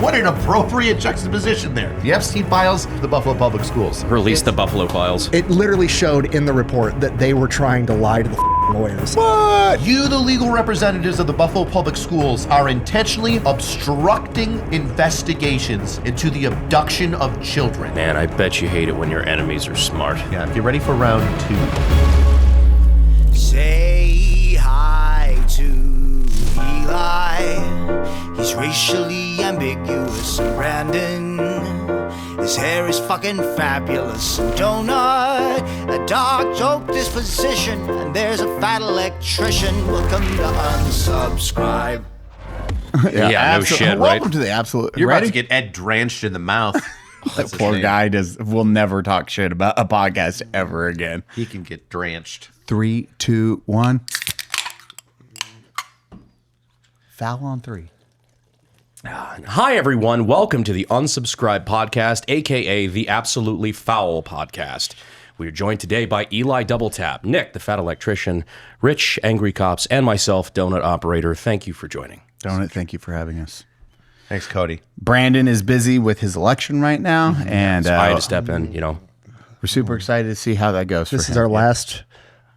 What an appropriate juxtaposition there. The Epstein Files, the Buffalo Public Schools. Release the Buffalo Files. It literally showed in the report that they were trying to lie to the lawyers. What? You, the legal representatives of the Buffalo Public Schools, are intentionally obstructing investigations into the abduction of children. Man, I bet you hate it when your enemies are smart. Yeah, get ready for round 2. Say hi to Eli. He's racially ambiguous. And Brandon, his hair is fucking fabulous. And Donut, a dark joke disposition. And there's a fat electrician. Welcome to Unsubscribe. Yeah, no shit, right? Welcome to the absolute. You're ready? about to get Ed drenched in the mouth. That poor guy will never talk shit about a podcast ever again. He can get drenched. 3, 2, 1. Foul on 3. Hi, everyone. Welcome to the Unsubscribe Podcast, a.k.a. the Absolutely Foul Podcast. We are joined today by Eli Doubletap, Nick, the Fat Electrician, Rich, Angry Cops, and myself, Donut Operator. Thank you for joining. Donut, thank you for having us. Thanks, Cody. Brandon is busy with his election right now, and So I had to step in, we're super excited to see how that goes. This for is him.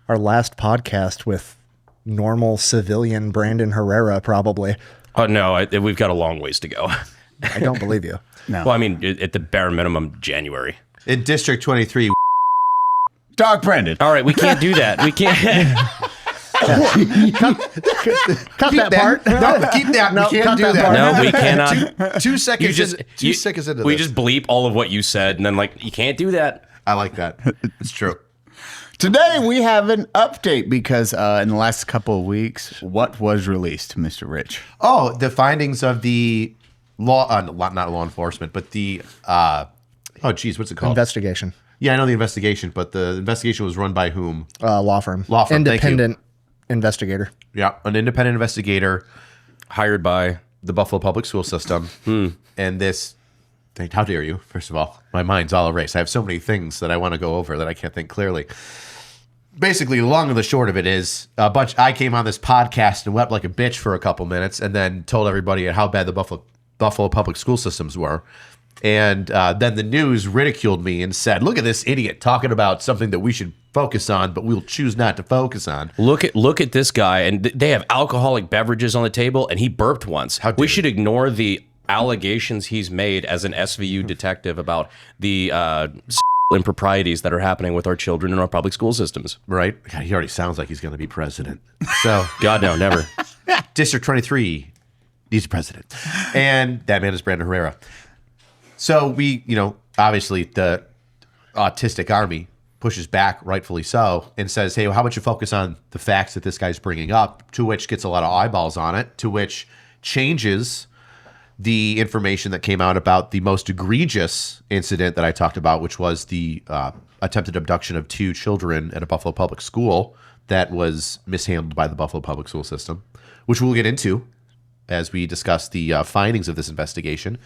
our last podcast with normal civilian Brandon Herrera, probably. Oh, no, we've got a long ways to go. I don't believe you. No. Well, I mean, at the bare minimum, January. In District 23, Dog Brandon. All right, we can't do that. We can't. Cut that part. No, keep that. No, we can't cut do that that. part. No, we cannot. 2 seconds. You just, two seconds into we this. just bleep all of what you said, and then, you can't do that. I like that. It's true. Today we have an update because in the last couple of weeks, what was released, Mr. Rich? Oh, the findings of the law, not law enforcement, but the what's it called? Investigation. Yeah, I know the investigation, but the investigation was run by whom? Law firm. Law firm, thank you. Independent investigator. Yeah, an independent investigator, Hired by. the Buffalo Public School System, and this. How dare you? First of all, my mind's all erased. I have so many things that I want to go over that I can't think clearly. Basically, the long and the short of it is I came on this podcast and wept like a bitch for a couple minutes, and then told everybody how bad the Buffalo public school systems were. And then the news ridiculed me and said, "Look at this idiot talking about something that we should focus on, but we'll choose not to focus on." Look at this guy, and they have alcoholic beverages on the table, and he burped once. How dare We you. should ignore the allegations he's made as an SVU detective about the improprieties that are happening with our children in our public school systems. Right? God, he already sounds like he's going to be president. So, God, no, never. District 23 needs a president. And that man is Brandon Herrera. So we, obviously the autistic army pushes back, rightfully so, and says, hey, well, how about you focus on the facts that this guy's bringing up, to which gets a lot of eyeballs on it, to which changes the information that came out about the most egregious incident that I talked about, which was the attempted abduction of 2 children at a Buffalo public school that was mishandled by the Buffalo public school system, which we'll get into as we discuss the findings of this investigation.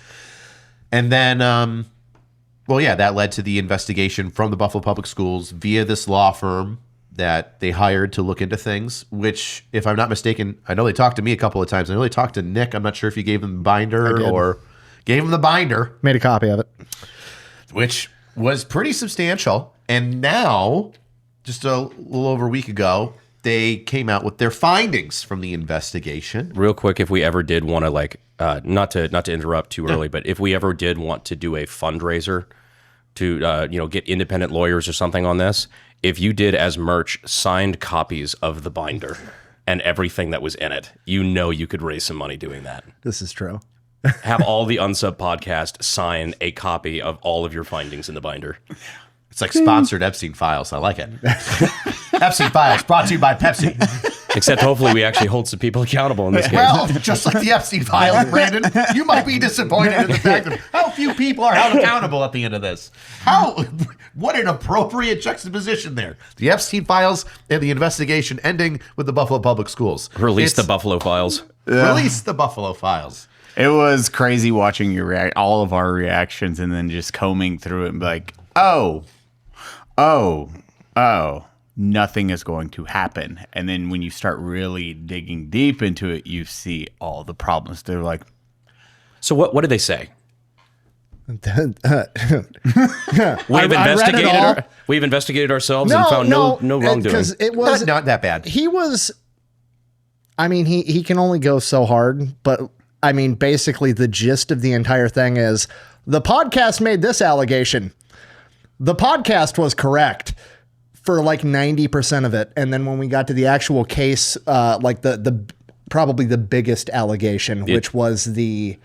And then, that led to the investigation from the Buffalo Public Schools via this law firm that they hired to look into things, which, if I'm not mistaken, I know they talked to me a couple of times. I know they talked to Nick. I'm not sure if you gave him the binder or gave him the binder. Made a copy of it. Which was pretty substantial. And now, just a little over a week ago, they came out with their findings from the investigation. Real quick, if we ever did want to not to interrupt too early, but if we ever did want to do a fundraiser to get independent lawyers or something on this, if you did as merch signed copies of the binder and everything that was in it, you could raise some money doing that. This is true. Have all the Unsub podcast sign a copy of all of your findings in the binder. It's like sponsored Epstein Files. I like it. Epstein Files brought to you by Pepsi. Except hopefully we actually hold some people accountable in this case. Well, just like the Epstein Files, Brandon, you might be disappointed in the fact that how few people are held accountable at the end of this. What an appropriate juxtaposition there. The Epstein Files and the investigation ending with the Buffalo Public Schools. Release the Buffalo Files. Release the Buffalo Files. It was crazy watching all of our reactions and then just combing through it and be like, oh, nothing is going to happen. And then when you start really digging deep into it, you see all the problems. They're like, So what did they say? We've investigated ourselves and found no wrongdoing. Because it was Not that bad. He was. I mean, he can only go so hard, but I mean, basically, the gist of the entire thing is the podcast made this allegation. The podcast was correct for like 90% of it, and then when we got to the actual case, like the probably the biggest allegation, which was the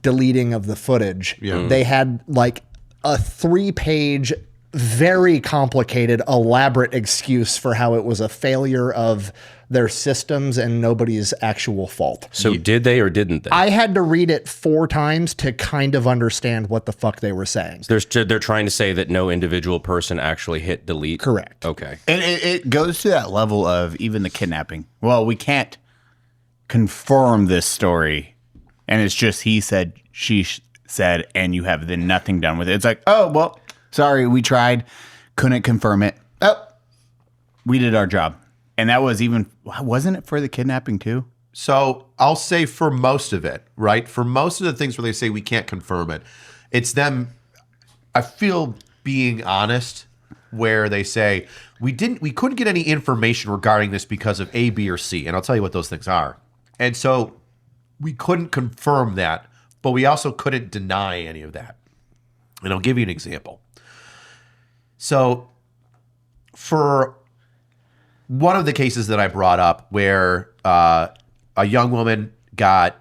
deleting of the footage. Yeah. They had like a 3-page, very complicated, elaborate excuse for how it was a failure of their systems and nobody's actual fault. So did they or didn't they? I had to read it 4 times to kind of understand what the fuck they were saying. They're trying to say that no individual person actually hit delete? Correct. Okay. And it goes to that level of even the kidnapping. Well, we can't confirm this story. And it's just he said, she said, and you have then nothing done with it. It's like, oh, well, sorry, we tried. Couldn't confirm it. Oh, we did our job. And that was wasn't it for the kidnapping too? So I'll say for most of it, right? For most of the things where they say we can't confirm it, it's them, I feel, being honest, where they say we couldn't get any information regarding this because of A, B, or C. And I'll tell you what those things are. And so we couldn't confirm that, but we also couldn't deny any of that. And I'll give you an example. So for one of the cases that I brought up where a young woman got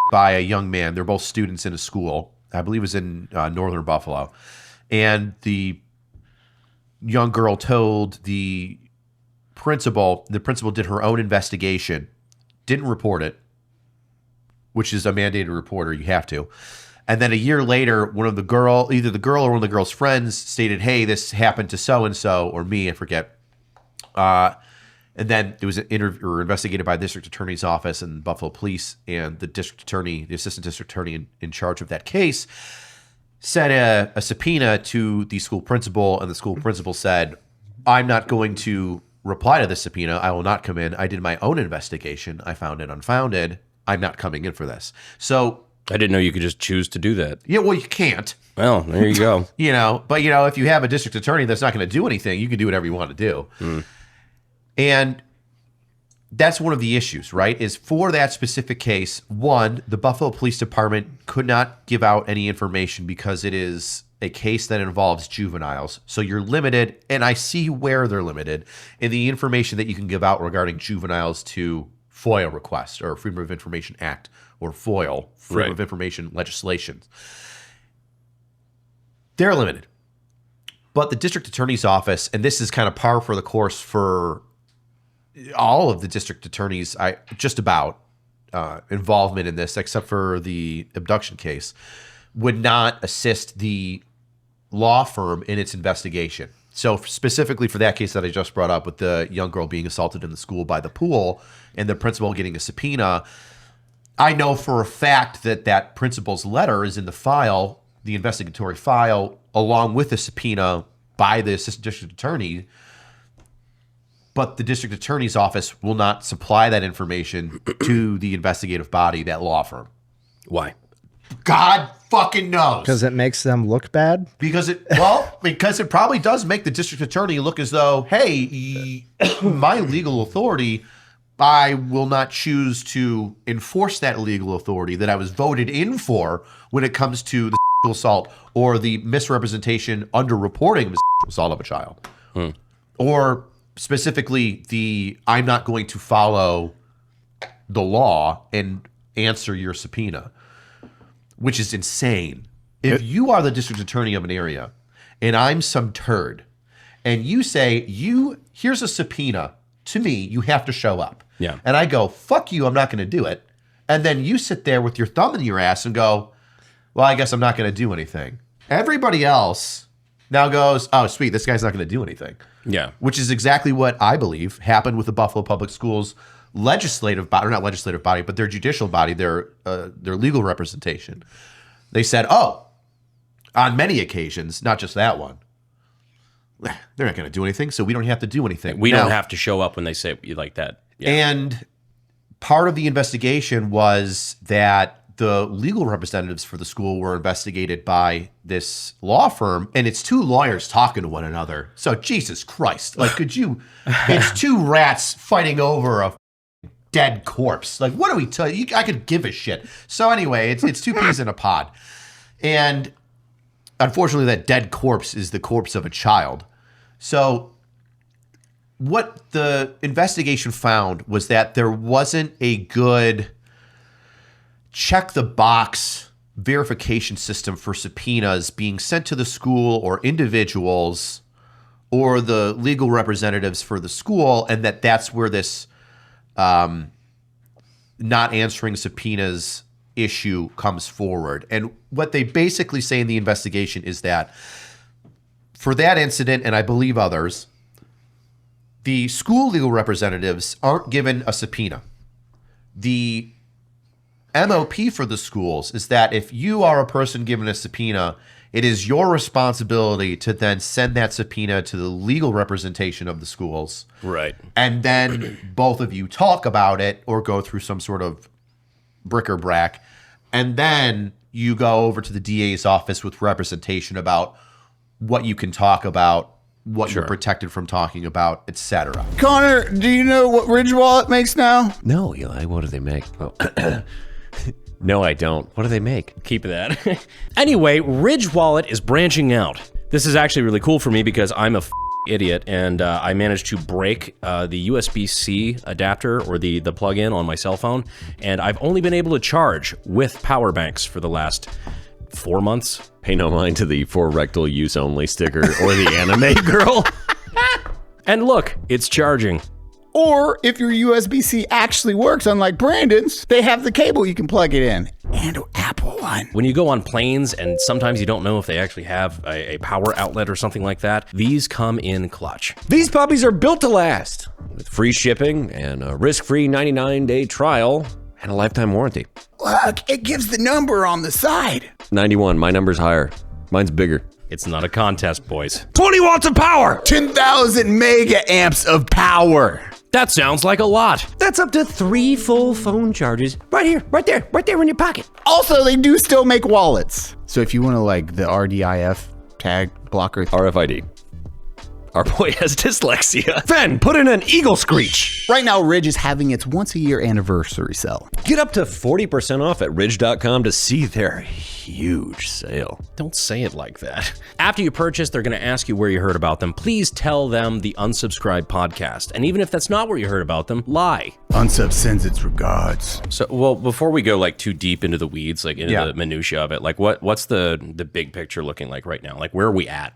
by a young man, they're both students in a school, I believe it was in northern Buffalo, and the young girl told the principal did her own investigation, didn't report it, which is a mandated reporter, you have to. And then a year later, either the girl or one of the girl's friends stated, hey, this happened to so-and-so, or me, I forget. And then it was investigated by the district attorney's office and Buffalo police, and the assistant district attorney in charge of that case sent a subpoena to the school principal, and the school principal said, I'm not going to reply to this subpoena. I will not come in. I did my own investigation. I found it unfounded. I'm not coming in for this. So I didn't know you could just choose to do that. Yeah, well, you can't. Well, there you go. But if you have a district attorney that's not going to do anything, you can do whatever you want to do. And that's one of the issues, right? Is for that specific case, one, the Buffalo Police Department could not give out any information because it is a case that involves juveniles. So you're limited, and I see where they're limited, in the information that you can give out regarding juveniles to FOIA requests or Freedom of Information Act or FOIL, Freedom of Information legislation. They're limited. But the district attorney's office, and this is kind of par for the course for all of the district attorneys, involvement in this, except for the abduction case, would not assist the law firm in its investigation. So specifically for that case that I just brought up with the young girl being assaulted in the school by the pool and the principal getting a subpoena, I know for a fact that principal's letter is in the file, the investigatory file, along with the subpoena by the assistant district attorney. But the district attorney's office will not supply that information to the investigative body, that law firm. Why? God fucking knows. Because it makes them look bad? Because it probably does make the district attorney look as though, hey, my legal authority, I will not choose to enforce that legal authority that I was voted in for when it comes to the assault or the misrepresentation, underreporting assault of a child. Or specifically I'm not going to follow the law and answer your subpoena, which is insane. If you are the district attorney of an area and I'm some turd and you say, here's a subpoena to me, you have to show up. Yeah. And I go, fuck you, I'm not going to do it. And then you sit there with your thumb in your ass and go, well, I guess I'm not going to do anything. Everybody else now goes, oh, sweet, this guy's not going to do anything. Yeah. Which is exactly what I believe happened with the Buffalo Public Schools legislative body, or not legislative body, but their judicial body, their legal representation. They said, oh, on many occasions, not just that one, they're not going to do anything, so we don't have to do anything. We don't have to show up when they say like that. Yeah. And part of the investigation was that the legal representatives for the school were investigated by this law firm, and it's two lawyers talking to one another. So Jesus Christ, like, could you? It's two rats fighting over a dead corpse. Like, what do we tell you? I could give a shit. So anyway, it's two peas in a pod, and unfortunately, that dead corpse is the corpse of a child. So what the investigation found was that there wasn't a good check the box verification system for subpoenas being sent to the school or individuals or the legal representatives for the school, and that's where this not answering subpoenas issue comes forward. And what they basically say in the investigation is that for that incident, and I believe others, the school legal representatives aren't given a subpoena. The MOP for the schools is that if you are a person given a subpoena, it is your responsibility to then send that subpoena to the legal representation of the schools. Right. And then both of you talk about it or go through some sort of bric-a-brac. And then you go over to the DA's office with representation about what you can talk about, what you're protected from talking about, etc. Connor, do you know what Ridge Wallet makes now? No, Eli, what do they make? Oh. No, I don't. What do they make? Keep that. Anyway, Ridge Wallet is branching out. This is actually really cool for me because I'm a idiot, and I managed to break the USB-C adapter or the plug-in on my cell phone, and I've only been able to charge with power banks for the last 4 months. Pay no mind to the for rectal use only sticker or the anime girl. And look, it's charging. Or if your USB-C actually works, unlike Brandon's, they have the cable you can plug it in. And Apple One. When you go on planes and sometimes you don't know if they actually have a power outlet or something like that, these come in clutch. These puppies are built to last, with free shipping and a risk-free 99-day trial and a lifetime warranty. Look, it gives the number on the side. 91, my number's higher. Mine's bigger. It's not a contest, boys. 20 watts of power! 10,000 mega amps of power. That sounds like a lot. That's up to 3 full phone charges. Right here, right there in your pocket. Also, they do still make wallets. So if you want to like the RDIF tag blocker. RFID. Our boy has dyslexia. Fen, put in an eagle screech. Right now, Ridge is having its once-a-year anniversary sale. Get up to 40% off at ridge.com to see their huge sale. Don't say it like that. After you purchase, they're going to ask you where you heard about them. Please tell them the Unsubscribed podcast. And even if that's not where you heard about them, lie. Unsub sends its regards. So, well, before we go like too deep into the weeds, like into the minutia of it, like what's the big picture looking like right now? Like where are we at?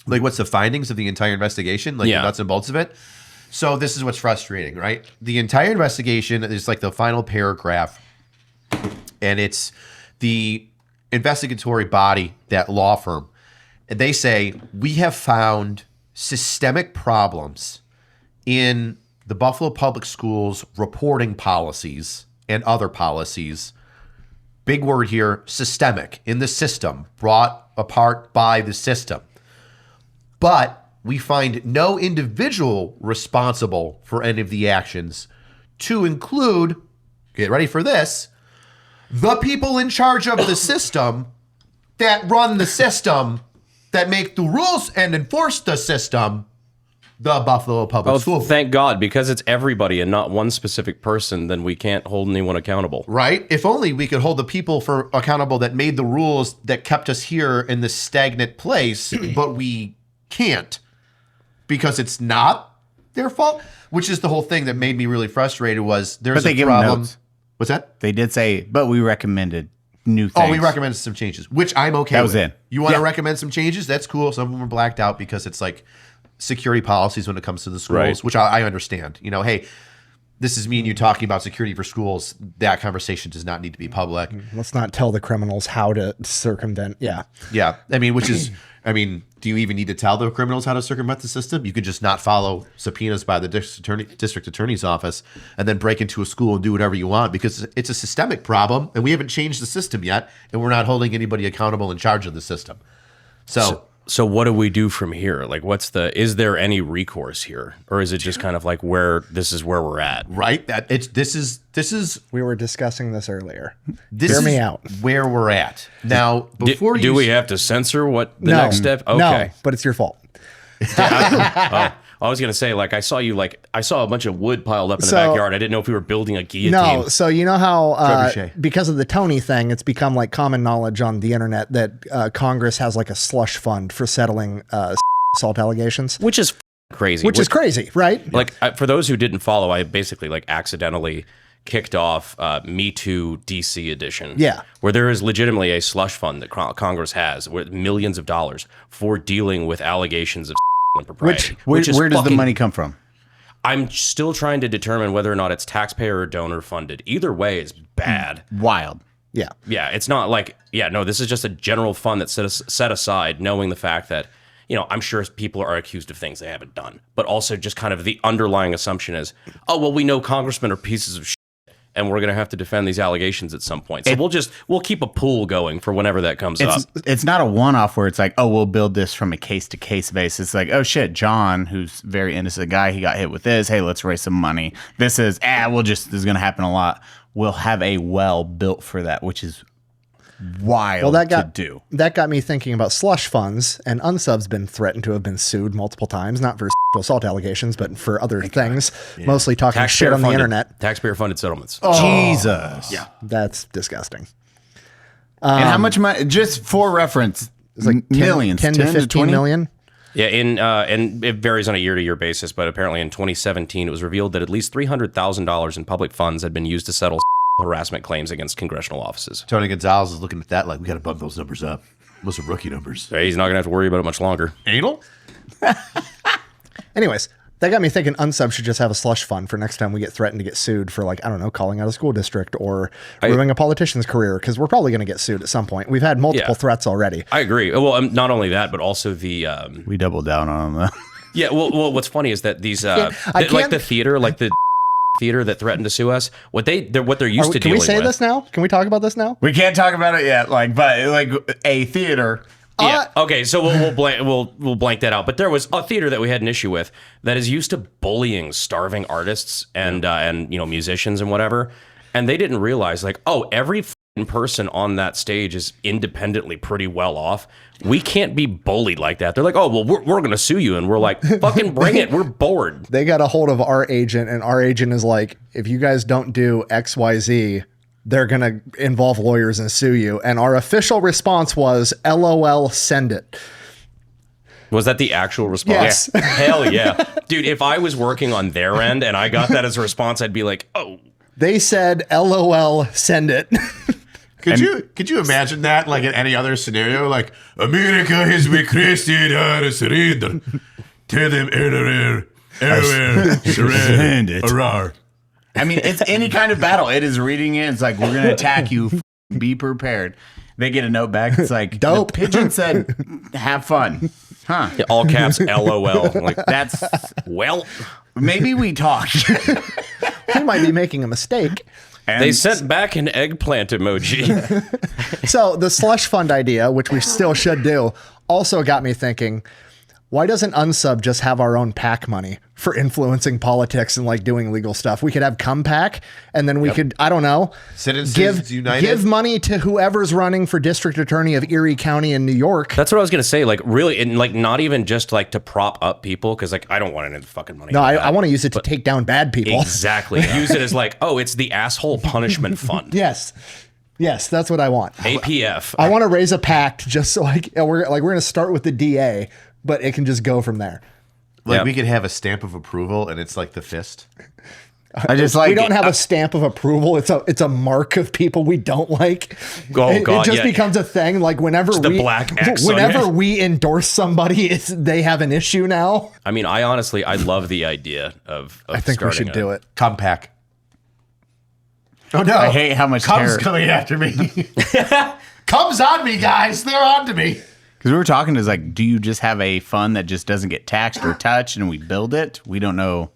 Like, what's the findings of the entire investigation? Like, the nuts and bolts of it? So this is what's frustrating, right? The entire investigation is like the final paragraph, and it's the investigatory body, that law firm. And they say, we have found systemic problems in the Buffalo Public Schools reporting policies and other policies. Big word here, systemic, in the system, brought apart by the system. But we find no individual responsible for any of the actions, to include, get ready for this, the people in charge of the system that run the system, that make the rules and enforce the system, the Buffalo Public Schools. Thank God, because it's everybody and not one specific person, then we can't hold anyone accountable. Right? If only we could hold the people accountable that made the rules that kept us here in this stagnant place, but we can't, because it's not their fault, which is the whole thing that made me really frustrated. Was there's a problem. Notes. What's that? They did say, but we recommended new things. Oh, we recommended some changes, which I'm okay with. That was in. You want to recommend some changes? That's cool. Some of them are blacked out because it's like security policies when it comes to the schools, which I understand. You know, hey, this is me and you talking about security for schools. That conversation does not need to be public. Let's not tell the criminals how to circumvent. Yeah. Yeah. I mean, do you even need to tell the criminals how to circumvent the system? You could just not follow subpoenas by the district attorney's office and then break into a school and do whatever you want, because it's a systemic problem and we haven't changed the system yet, and we're not holding anybody accountable in charge of the system. So So what do we do from here? Like, is there any recourse here? Or is it just kind of like this is where we're at? Right? This is We were discussing this earlier. this Hear is me out. where we're at. Now, before Do we have to censor what the No. next step? Okay. No, but it's your fault. I was going to say, like, I saw a bunch of wood piled up in the So- backyard. I didn't know if we were building a guillotine. No, so you know how Trebuchet. because of the Tony thing, it's become like common knowledge on the internet that Congress has like a slush fund for settling assault allegations, Which is crazy. which is crazy, right? Like, for those who didn't follow, I basically like accidentally kicked off Me Too DC edition. Yeah. Where there is legitimately a slush fund that Congress has with millions of dollars for dealing with allegations of impropriety. Where which is does the fucking- money come from? I'm still trying to determine whether or not it's taxpayer or donor funded. Either way is bad. Wild. Yeah. Yeah, it's not like, this is just a general fund that's set aside knowing the fact that, I'm sure people are accused of things they haven't done. But also just kind of the underlying assumption is, oh, well, we know congressmen are pieces of shit and we're going to have to defend these allegations at some point. So we'll keep a pool going for whenever that comes up. It's not a one-off where it's like, oh, we'll build this from a case-to-case basis. It's like, oh shit, John, who's a very innocent guy, he got hit with this. Hey, let's raise some money. This is, this is going to happen a lot. We'll have a well built for that, which is wild to do. That got me thinking about slush funds, and Unsub's been threatened to have been sued multiple times, not for sexual assault allegations, but for other things, mostly talking shit on the internet. Taxpayer-funded settlements. Jesus. Yeah. That's disgusting. And how much money? Just for reference, It's like 10, millions, 10 to 15 20? million. Yeah, and it varies on a year-to-year basis, but apparently in 2017, it was revealed that at least $300,000 in public funds had been used to settle harassment claims against congressional offices. Tony Gonzalez is looking at that like we got to bump those numbers up. Those are rookie numbers. So he's not going to have to worry about it much longer. Anal? Anyways, that got me thinking Unsub should just have a slush fund for next time we get threatened to get sued for, like, I don't know, calling out a school district or ruining a politician's career, because we're probably going to get sued at some point. We've had multiple threats already. I agree. Well, not only that, but also the... We doubled down on them. Yeah, well, what's funny is that these... like can't- the theater, like the theater that threatened to sue us, what they're used to Can dealing we say with... this now? Can we talk about this now? We can't talk about it yet, but a theater. Yeah. Okay. So we'll blank that out. But there was a theater that we had an issue with that is used to bullying starving artists and musicians and whatever, and they didn't realize every f***ing person on that stage is independently pretty well off. We can't be bullied like that. They're like, oh well, we're gonna sue you, and we're like, fucking bring it. We're bored. They got a hold of our agent, and our agent is like, if you guys don't do XYZ, they're going to involve lawyers and sue you. And our official response was, LOL, send it. Was that the actual response? Yes. Yeah. Hell yeah. Dude, if I was working on their end and I got that as a response, I'd be like, oh. They said, LOL, send it. Could you imagine that like in any other scenario? Like, America has requested our surrender. Tell them everywhere, Send it. Hurrah. I mean, it's any kind of battle. It is reading it. It's like, we're going to attack you. Be prepared. They get a note back. It's like, Dope. The pigeon said, have fun. Huh. All caps, LOL. Like, That's, well, maybe we talked. We might be making a mistake. they sent back an eggplant emoji. So the slush fund idea, which we still should do, also got me thinking, why doesn't Unsub just have our own PAC money for influencing politics and like doing legal stuff? We could have Come PAC, and then we could, I don't know, Citizens United. give money to whoever's running for district attorney of Erie County in New York. That's what I was gonna say. Like, really, and like, not even just like to prop up people, because like, I don't want any of the fucking money. No, like I want to use it to take down bad people. Exactly. Use it as like, oh, it's the asshole punishment fund. Yes, that's what I want. APF. I want to raise a PAC just so we're going to start with the DA, but it can just go from there. Like Yep. we could have a stamp of approval, and it's like the fist. I just like We don't have a stamp of approval. It's a mark of people we don't like. Oh, it God, just yeah. becomes a thing. Like whenever the black X on whenever it. we endorse somebody, they have an issue now. I mean, I love the idea of I think we should do it. Compact. Oh no! I hate how much Cum's terror. coming after me. Cum's on me, guys. They're on to me. Because we were talking, is like, do you just have a fund that just doesn't get taxed or touched and we build it? We don't know.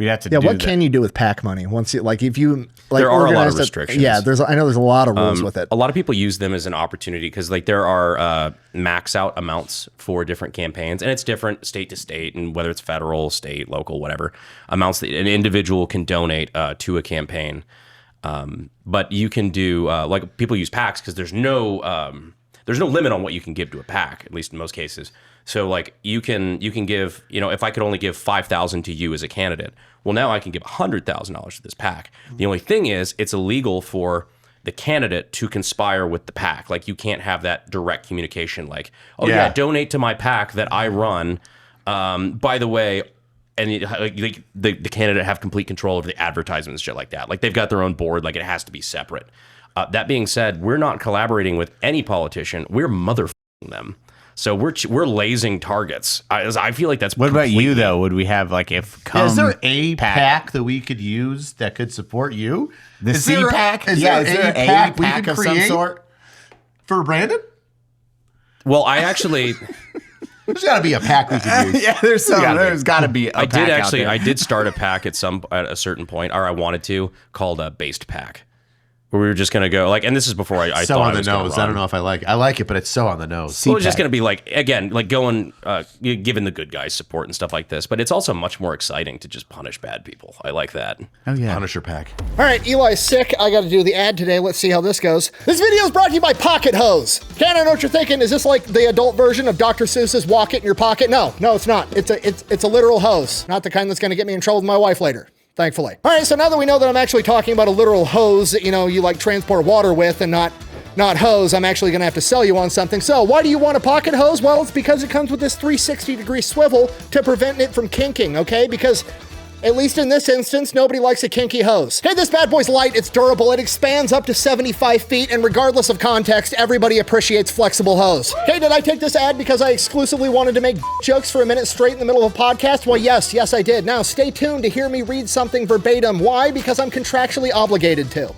We'd have to Yeah, do what that. can you do with PAC money once you like if you like There are a lot of organize restrictions. Yeah, I know there's a lot of rules with it. A lot of people use them as an opportunity because like there are max out amounts for different campaigns, and it's different state to state, and whether it's federal, state, local, whatever amounts that an individual can donate to a campaign. But you can do like people use PACs because there's no limit on what you can give to a PAC, at least in most cases. So like you can give, if I could only give $5,000 to you as a candidate, well, now I can give $100,000 to this PAC. The only thing is it's illegal for the candidate to conspire with the PAC. Like you can't have that direct communication like, oh yeah, donate to my PAC that I run. By the way, and the candidate have complete control over the advertisements, shit like that. Like they've got their own board, like it has to be separate. That being said, we're not collaborating with any politician. We're motherfucking them. So we're lasing targets. I feel like that's. What about you though? Would we have like if Is there a PAC that we could use that could support you? The Is there- CPAC? Is Yeah, there is there a a PAC we PAC could of some create sort? for Brandon? Well, I actually. There's got to be a PAC we could use. Yeah, there's got to be. A PAC out there. I did start a PAC at a certain point, or I wanted to, called a based PAC. Where we were just going to go and this is before I So thought on I the was gonna nose. run. I don't know if I like it, but it's so on the nose. Well, it's just going to be going, giving the good guys support and stuff like this. But it's also much more exciting to just punish bad people. I like that. Oh yeah. Punisher PAC. All right, Eli's sick. I got to do the ad today. Let's see how this goes. This video is brought to you by Pocket Hose. Ken, I know what you're thinking. Is this like the adult version of Dr. Seuss's Walk It in Your Pocket? No, it's not. It's a literal hose, not the kind that's going to get me in trouble with my wife later. Thankfully. All right, so now that we know that I'm actually talking about a literal hose that, you like transport water with and not hose, I'm actually going to have to sell you on something. So why do you want a pocket hose? Well, it's because it comes with this 360-degree swivel to prevent it from kinking, okay? Because at least in this instance, nobody likes a kinky hose. Hey, this bad boy's light, it's durable, it expands up to 75 feet, and regardless of context, everybody appreciates flexible hose. Hey, did I take this ad because I exclusively wanted to make jokes for a minute straight in the middle of a podcast? Well, yes, I did. Now, stay tuned to hear me read something verbatim. Why? Because I'm contractually obligated to.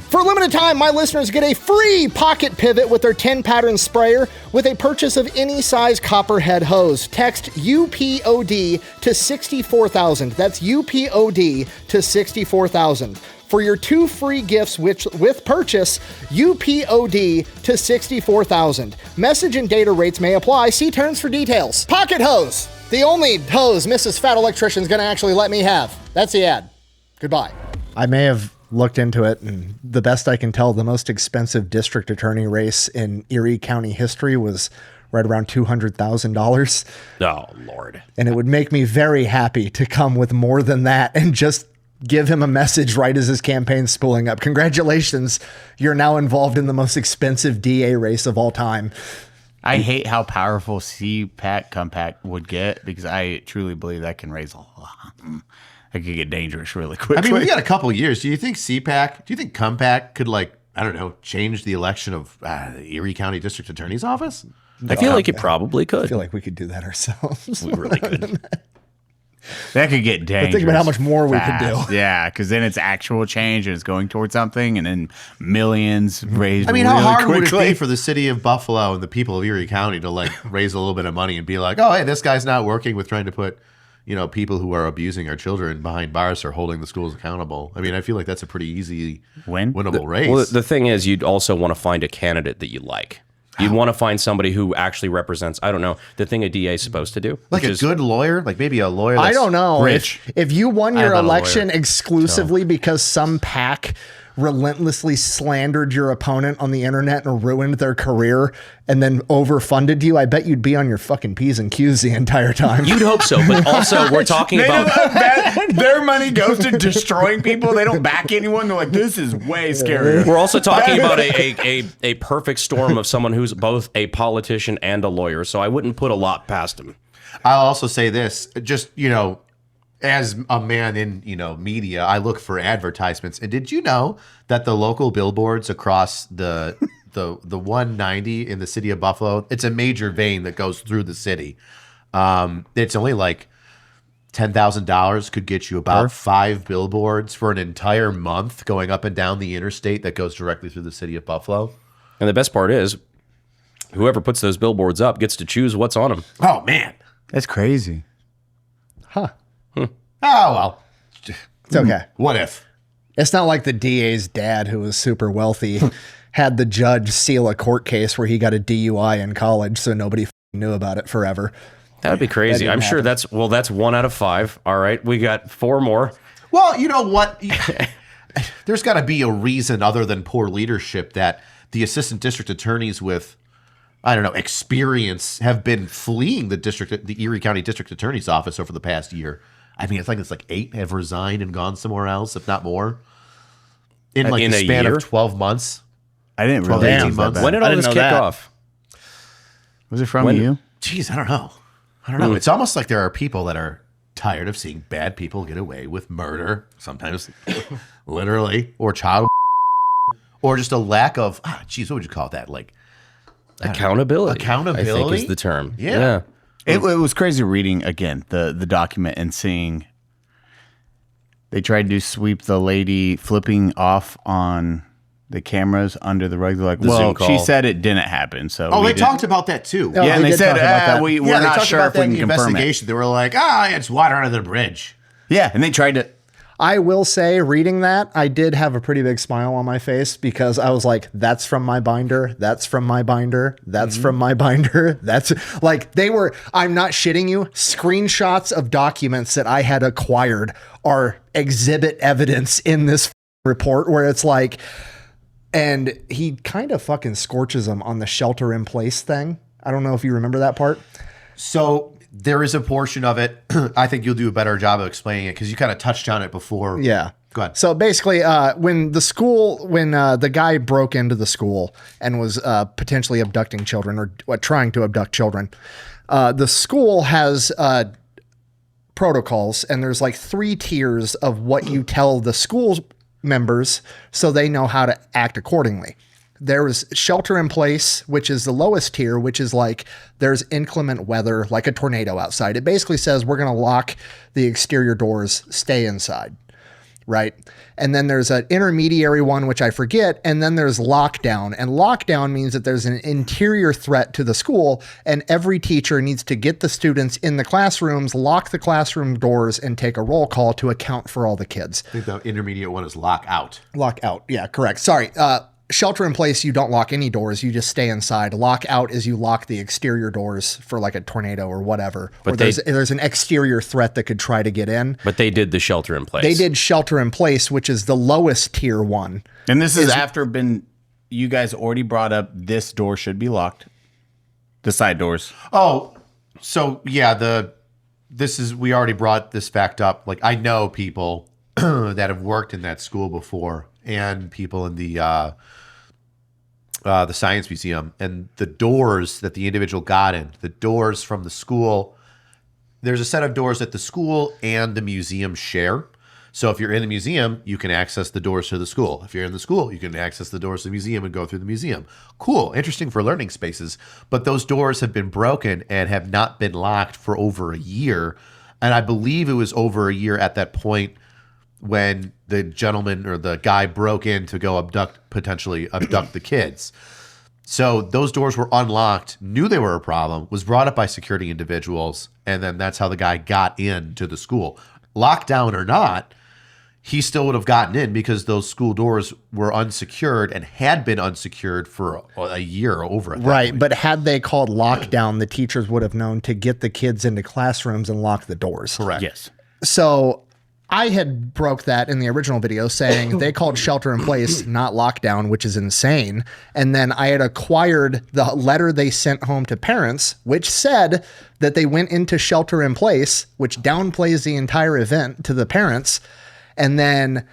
For a limited time, my listeners get a free pocket pivot with their 10-pattern sprayer with a purchase of any size copperhead hose. Text UPOD to 64,000. That's UPOD to 64,000. For your 2 free gifts with purchase, UPOD to 64,000. Message and data rates may apply. See terms for details. Pocket hose. The only hose Mrs. Fat Electrician is going to actually let me have. That's the ad. Goodbye. I may have looked into it, and the best I can tell, the most expensive district attorney race in Erie County history was right around $200,000. Oh, Lord. And it would make me very happy to come with more than that and just give him a message right as his campaign's spooling up. Congratulations, you're now involved in the most expensive DA race of all time. I hate how powerful CPAC Compact would get because I truly believe that can raise a lot. It could get dangerous really quickly. I mean, we got a couple years. Do you think CPAC, do you think Compact could change the election of the Erie County District Attorney's Office? I feel like it probably could. I feel like we could do that ourselves. We really could. That could get dangerous. But think about how much more we could fast. do. Yeah, because then it's actual change and it's going towards something, and then millions raised. I mean, really how hard would quickly. it be for the city of Buffalo and the people of Erie County to raise a little bit of money and be like, oh, hey, this guy's not working with trying to put, people who are abusing our children behind bars or holding the schools accountable. I mean, I feel like that's a pretty easy winnable race. Well, the thing is, you'd also want to find a candidate that you like. You'd want to find somebody who actually represents, I don't know, the thing a DA is supposed to do. Like a good lawyer, like maybe a lawyer that's I don't know. rich. If you won I'm your not a election lawyer, exclusively because some PAC relentlessly slandered your opponent on the internet and ruined their career and then overfunded you, I bet you'd be on your fucking P's and Q's the entire time. You'd hope so, but also we're talking about... Their money goes to destroying people. They don't back anyone. They're like, this is way scarier. We're also talking about a perfect storm of someone who's both a politician and a lawyer, so I wouldn't put a lot past him. I'll also say this, just, as a man in, media, I look for advertisements. And did you know that the local billboards across the 190 in the city of Buffalo, it's a major vein that goes through the city. It's only like $10,000 could get you about 5 billboards for an entire month going up and down the interstate that goes directly through the city of Buffalo. And the best part is, whoever puts those billboards up gets to choose what's on them. Oh, man. That's crazy. Huh. Oh, well. It's okay. What if? It's not like the DA's dad, who was super wealthy, had the judge seal a court case where he got a DUI in college, so nobody knew about it forever. That'd be crazy. I'm sure that's 1 out of 5. All right, we got 4 more. Well, you know what? There's got to be a reason other than poor leadership that the assistant district attorneys with, I don't know, experience have been fleeing the Erie County District Attorney's office over the past year. I mean, it's like 8 have resigned and gone somewhere else, if not more, in like the span of 12 months. I didn't 12, really 18 months. When did all this kick off? Was it from you? Geez, I don't know. It's almost like there are people that are tired of seeing bad people get away with murder, sometimes literally, or child, or just a lack of, what would you call that? Like Accountability. I think is the term. Yeah. It was crazy reading again the document and seeing they tried to sweep the lady flipping off on the cameras under the rug. They're like, well, she said it didn't happen. So they talked about that too. Yeah, and they said we're they not talked sure about if that we in can the confirm it. investigation. They were like, it's water under the bridge. Yeah, and they tried to. I will say, reading that, I did have a pretty big smile on my face because I was like, that's from my binder. That's from my binder. That's from my binder. That's like I'm not shitting you. Screenshots of documents that I had acquired are exhibit evidence in this report where it's like, and he kind of fucking scorches them on the shelter in place thing. I don't know if you remember that part. So there is a portion of it. I think you'll do a better job of explaining it because you kind of touched on it before. Yeah. Go ahead. So basically, when the guy broke into the school and was potentially abducting children or trying to abduct children, the school has protocols, and there's like 3 tiers of what you tell the school members so they know how to act accordingly. There was shelter in place, which is the lowest tier, which is like there's inclement weather, like a tornado outside. It basically says we're going to lock the exterior doors, stay inside, right? And then there's an intermediary one, which I forget, and then there's lockdown. And lockdown means that there's an interior threat to the school, and every teacher needs to get the students in the classrooms, lock the classroom doors, and take a roll call to account for all the kids. I think the intermediate one is lock out. Lock out. Yeah, correct. Sorry. Shelter in place, you don't lock any doors. You just stay inside. Lock out is you lock the exterior doors for like a tornado or whatever. But there's an exterior threat that could try to get in. But they did the shelter in place. They did shelter in place, which is the lowest tier one. And this is after you guys already brought up this door should be locked. The side doors. Oh, so yeah, we already brought this fact up. Like I know people that have worked in that school before and people in the Science Museum, and the doors that the individual got in, the doors from the school, there's a set of doors that the school and the museum share. So if you're in the museum, you can access the doors to the school. If you're in the school, you can access the doors to the museum and go through the museum. Cool, interesting for learning spaces. But those doors have been broken and have not been locked for over a year. And I believe it was over a year at that point when the gentleman or the guy broke in to go potentially abduct the kids. So those doors were unlocked, knew they were a problem, was brought up by security individuals, and then that's how the guy got into the school. Lockdown or not, he still would have gotten in because those school doors were unsecured and had been unsecured for a year over. Right, point. but had they called lockdown, the teachers would have known to get the kids into classrooms and lock the doors. Correct. Yes. So I had broke that in the original video saying they called shelter in place, not lockdown, which is insane. And then I had acquired the letter they sent home to parents, which said that they went into shelter in place, which downplays the entire event to the parents. And then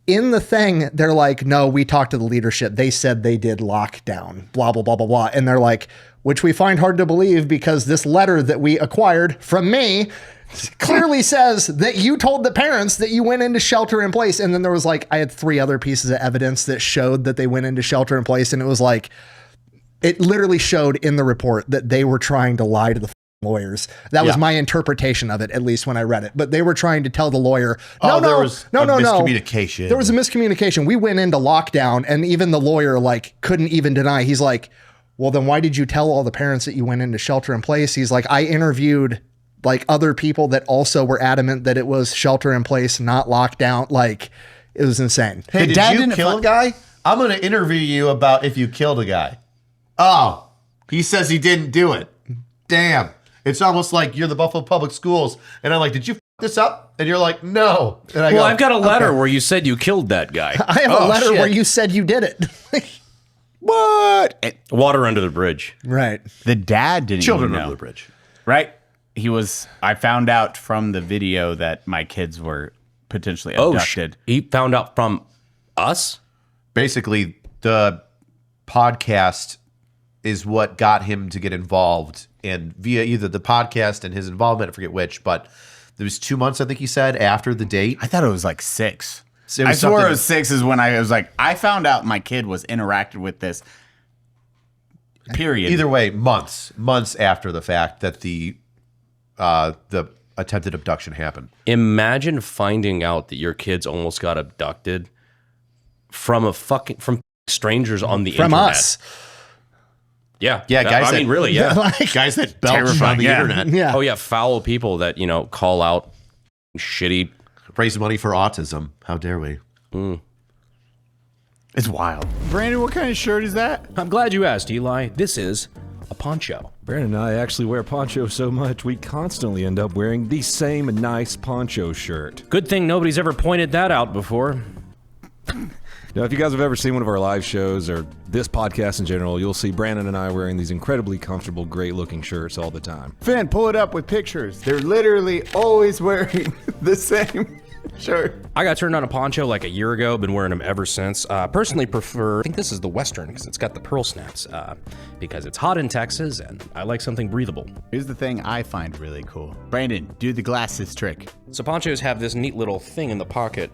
in the thing, they're like, no, we talked to the leadership. They said they did lockdown, blah, blah, blah, blah, blah. And they're like, which we find hard to believe because this letter that we acquired from me clearly says that you told the parents that you went into shelter in place. And then there was like, I had 3 other pieces of evidence that showed that they went into shelter in place. And it was like, it literally showed in the report that they were trying to lie to the lawyers. That was my interpretation of it, at least when I read it. But they were trying to tell the lawyer, there was miscommunication. There was a miscommunication. We went into lockdown, and even the lawyer like couldn't even deny. He's like, well, then why did you tell all the parents that you went into shelter in place? He's like, I interviewed like other people that also were adamant that it was shelter in place, not lockdown. Like, it was insane. Hey, did dad you didn't kill a guy? I'm going to interview you about if you killed a guy. Oh, he says he didn't do it. Damn. It's almost like you're the Buffalo Public Schools. And I'm like, did you f this up? And you're like, no. And I Well, go, I've got a letter okay. where you said you killed that guy. I have a letter shit. where you said you did it. What? Water under the bridge. Right. The dad didn't Children even under know. the bridge. Right? I found out from the video that my kids were potentially abducted. He found out from us? Basically, the podcast is what got him to get involved. And via either the podcast and his involvement, I forget which, but there was 2 months, I think he said, after the date. I thought it was like 6. It was I swore something- it was 6 is when I was like, I found out my kid was interacted with this. Period. Either way, months after the fact that the attempted abduction happened. Imagine finding out that your kids almost got abducted from strangers on the From internet. us. Yeah. Yeah, guys. I mean, really, yeah. Like, guys that belch on Terrifying, the yeah. internet, yeah. Oh, yeah. Foul people that, call out shitty. raise money for autism. How dare we? It's wild. Brandon, what kind of shirt is that? I'm glad you asked, Eli. This is a poncho. Brandon and I actually wear poncho so much we constantly end up wearing the same nice poncho shirt. Good thing nobody's ever pointed that out before. Now, if you guys have ever seen one of our live shows or this podcast in general, you'll see Brandon and I wearing these incredibly comfortable, great-looking shirts all the time. Finn, pull it up with pictures. They're literally always wearing the same shirt. I got turned on a poncho like a year ago. Been wearing them ever since. Personally prefer, I think this is the Western because it's got the pearl snaps. Because it's hot in Texas and I like something breathable. Here's the thing I find really cool. Brandon, do the glasses trick. So ponchos have this neat little thing in the pocket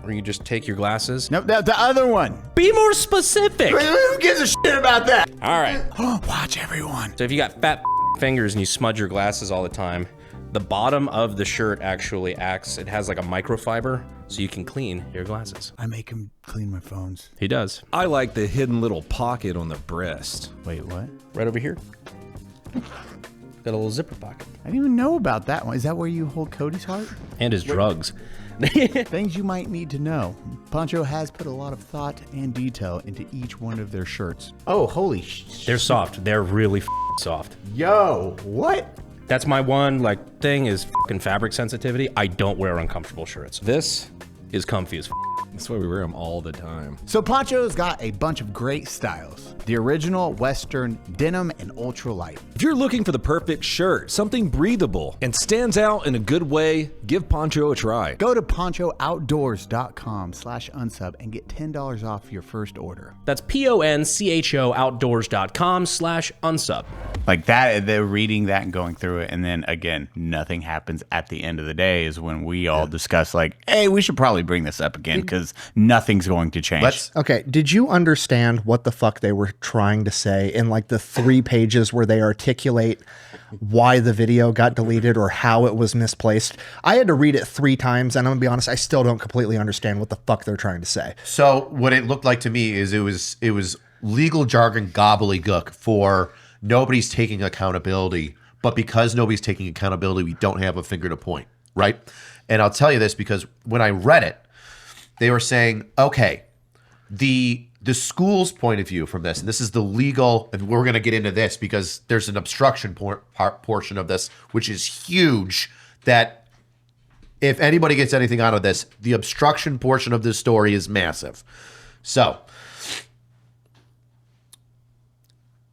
where you just take your glasses. Nope, the other one. Be more specific. Who gives a shit about that? All right. Watch everyone. So if you got fat fingers and you smudge your glasses all the time, the bottom of the shirt actually acts, it has like a microfiber so you can clean your glasses. I make him clean my phones. He does. I like the hidden little pocket on the breast. Wait, what? Right over here. Got a little zipper pocket. I didn't even know about that one. Is that where you hold Cody's heart? And his drugs. Things you might need to know. Poncho has put a lot of thought and detail into each one of their shirts. Oh, holy They're soft. They're really soft. Yo, what? That's my one thing is fabric sensitivity. I don't wear uncomfortable shirts. This is comfy as That's why we wear them all the time. So Poncho's got a bunch of great styles. The original, Western, denim, and ultralight. If you're looking for the perfect shirt, something breathable, and stands out in a good way, give Poncho a try. Go to ponchooutdoors.com/unsub and get $10 off your first order. That's PONCHO outdoors.com/unsub. Like that, they're reading that and going through it, and then again, nothing happens at the end of the day is when we all discuss like, hey, we should probably bring this up again because nothing's going to change. Okay, did you understand what the fuck they were trying to say in like the 3 pages where they articulate why the video got deleted or how it was misplaced? I had to read it 3 times, and I'm gonna be honest, I still don't completely understand what the fuck they're trying to say. So what it looked like to me is it was legal jargon gobbledygook for nobody's taking accountability, but because nobody's taking accountability, we don't have a finger to point, right? And I'll tell you this because when I read it, they were saying, okay, the school's point of view from this, and this is the legal, and we're going to get into this because there's an obstruction portion of this, which is huge, that if anybody gets anything out of this, the obstruction portion of this story is massive. So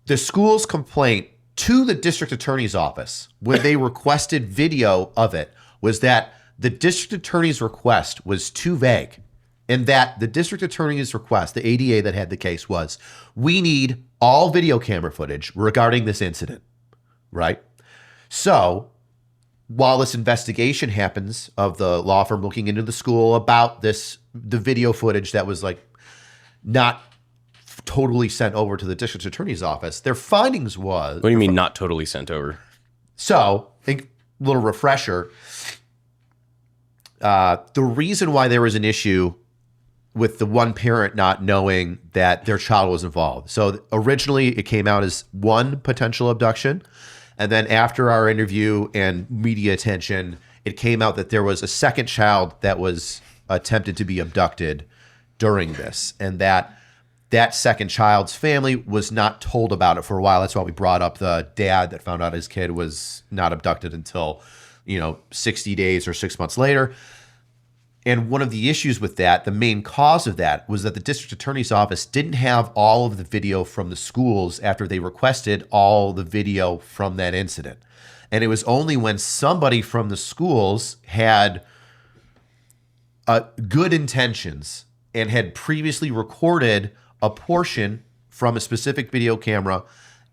the school's complaint to the district attorney's office when they requested video of it was that the district attorney's request was too vague, and that the district attorney's request, the ADA that had the case, was we need all video camera footage regarding this incident, right? So while this investigation happens of the law firm looking into the school about the video footage that was like not totally sent over to the district attorney's office, their findings was... What do you mean not totally sent over? So, I think a little refresher, the reason why there was an issue with the one parent not knowing that their child was involved. So originally it came out as one potential abduction, And then after our interview and media attention, it came out that there was a second child that was attempted to be abducted during this, and that second child's family was not told about it for a while. That's why we brought up the dad that found out his kid was not abducted until, 60 days or 6 months later. And one of the issues with that, the main cause of that, was that the district attorney's office didn't have all of the video from the schools after they requested all the video from that incident. And it was only when somebody from the schools had good intentions and had previously recorded a portion from a specific video camera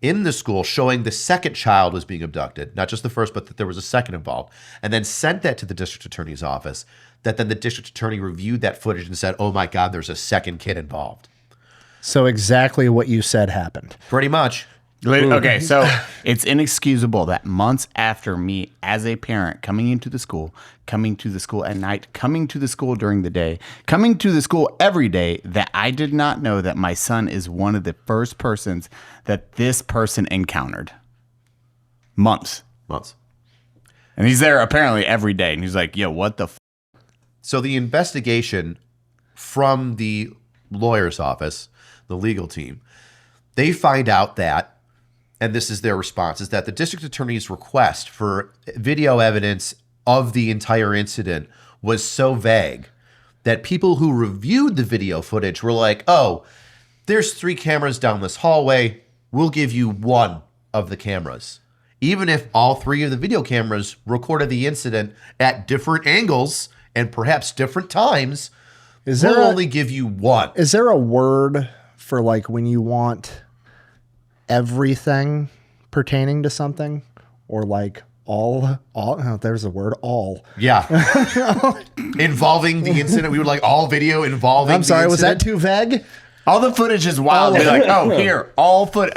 in the school showing the second child was being abducted, not just the first, but that there was a second involved, and then sent that to the district attorney's office, that then the district attorney reviewed that footage and said, oh my God, there's a second kid involved. So exactly what you said happened. Pretty much. Okay, so it's inexcusable that months after me as a parent coming to the school at night, coming to the school during the day, coming to the school every day, that I did not know that my son is one of the first persons that this person encountered. Months. And he's there apparently every day. And he's like, yo, what the So the investigation from the lawyer's office, the legal team, they find out that, and this is their response, is that the district attorney's request for video evidence of the entire incident was so vague that people who reviewed the video footage were like, oh, there's 3 cameras down this hallway. We'll give you 1 of the cameras. Even if all 3 of the video cameras recorded the incident at different angles and perhaps different times, we'll only give you 1. Is there a word for like when you want everything pertaining to something, or like all there's a word, all. Yeah. Involving the incident. We would like all video involving I'm sorry, the was that incident. too vague? All the footage is wild. They're like, oh, here,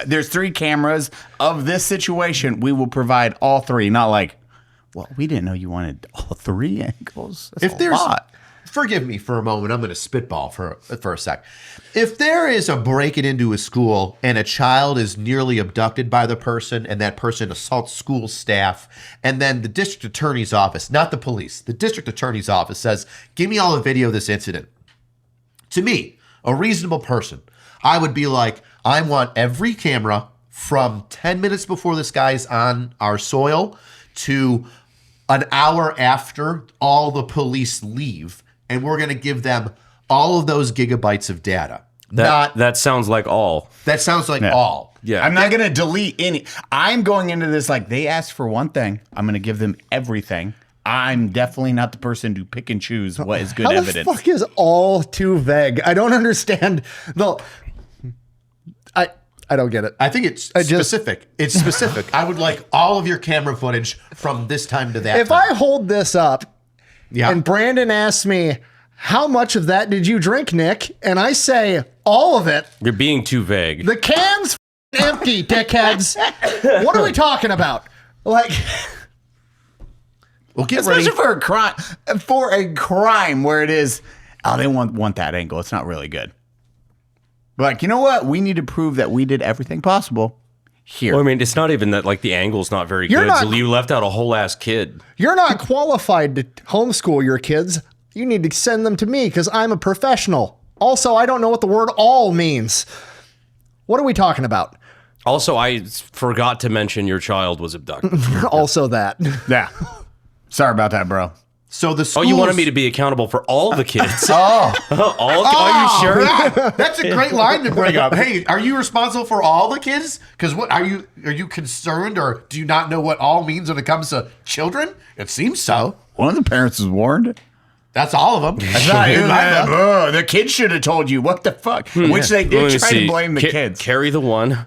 there's 3 cameras of this situation. We will provide all 3. Not like, well, we didn't know you wanted all 3 angles. That's If there's a lot. Forgive me for a moment. I'm going to spitball for a sec. If there is a break-in into a school and a child is nearly abducted by the person and that person assaults school staff, and then the district attorney's office, not the police, the district attorney's office says, give me all the video of this incident. To me, a reasonable person, I would be like, I want every camera from 10 minutes before this guy's on our soil to an hour after all the police leave. And we're going to give them all of those gigabytes of data. That sounds like all. That sounds like all. Yeah. I'm not going to delete any. I'm going into this like they asked for one thing. I'm going to give them everything. I'm definitely not the person to pick and choose what is good How evidence. the fuck is all too vague? I don't understand. I don't get it. I think it's specific. It's specific. I would like all of your camera footage from this time to that If time. I hold this up and Brandon asks me, how much of that did you drink, Nick? And I say, all of it. You're being too vague. The can's empty, dickheads. What are we talking about? Like, Well, get ready. Especially for a crime where it is, oh, they want that angle. It's not really good. Like, you know what? We need to prove that we did everything possible here. Well, I mean, it's not even that like the angle's not very You're good. not- So you left out a whole ass kid. you're not qualified to homeschool your kids. You need to send them to me because I'm a professional. Also, I don't know what the word all means. What are we talking about? Also, I forgot to mention your child was abducted. Also that. Yeah. Sorry about that, bro. So the Oh, schools, you wanted me to be accountable for all the kids? Oh, Are you sure? yeah, that's a great line to bring up. Hey, are you responsible for all the kids? Because what are you concerned, or do you not know what all means when it comes to children? It seems so. One of the parents was warned. That's all of them. That's not even bro, the kids should have told you. What the fuck? Which they Let did me try see. to blame the kids. Carry the one.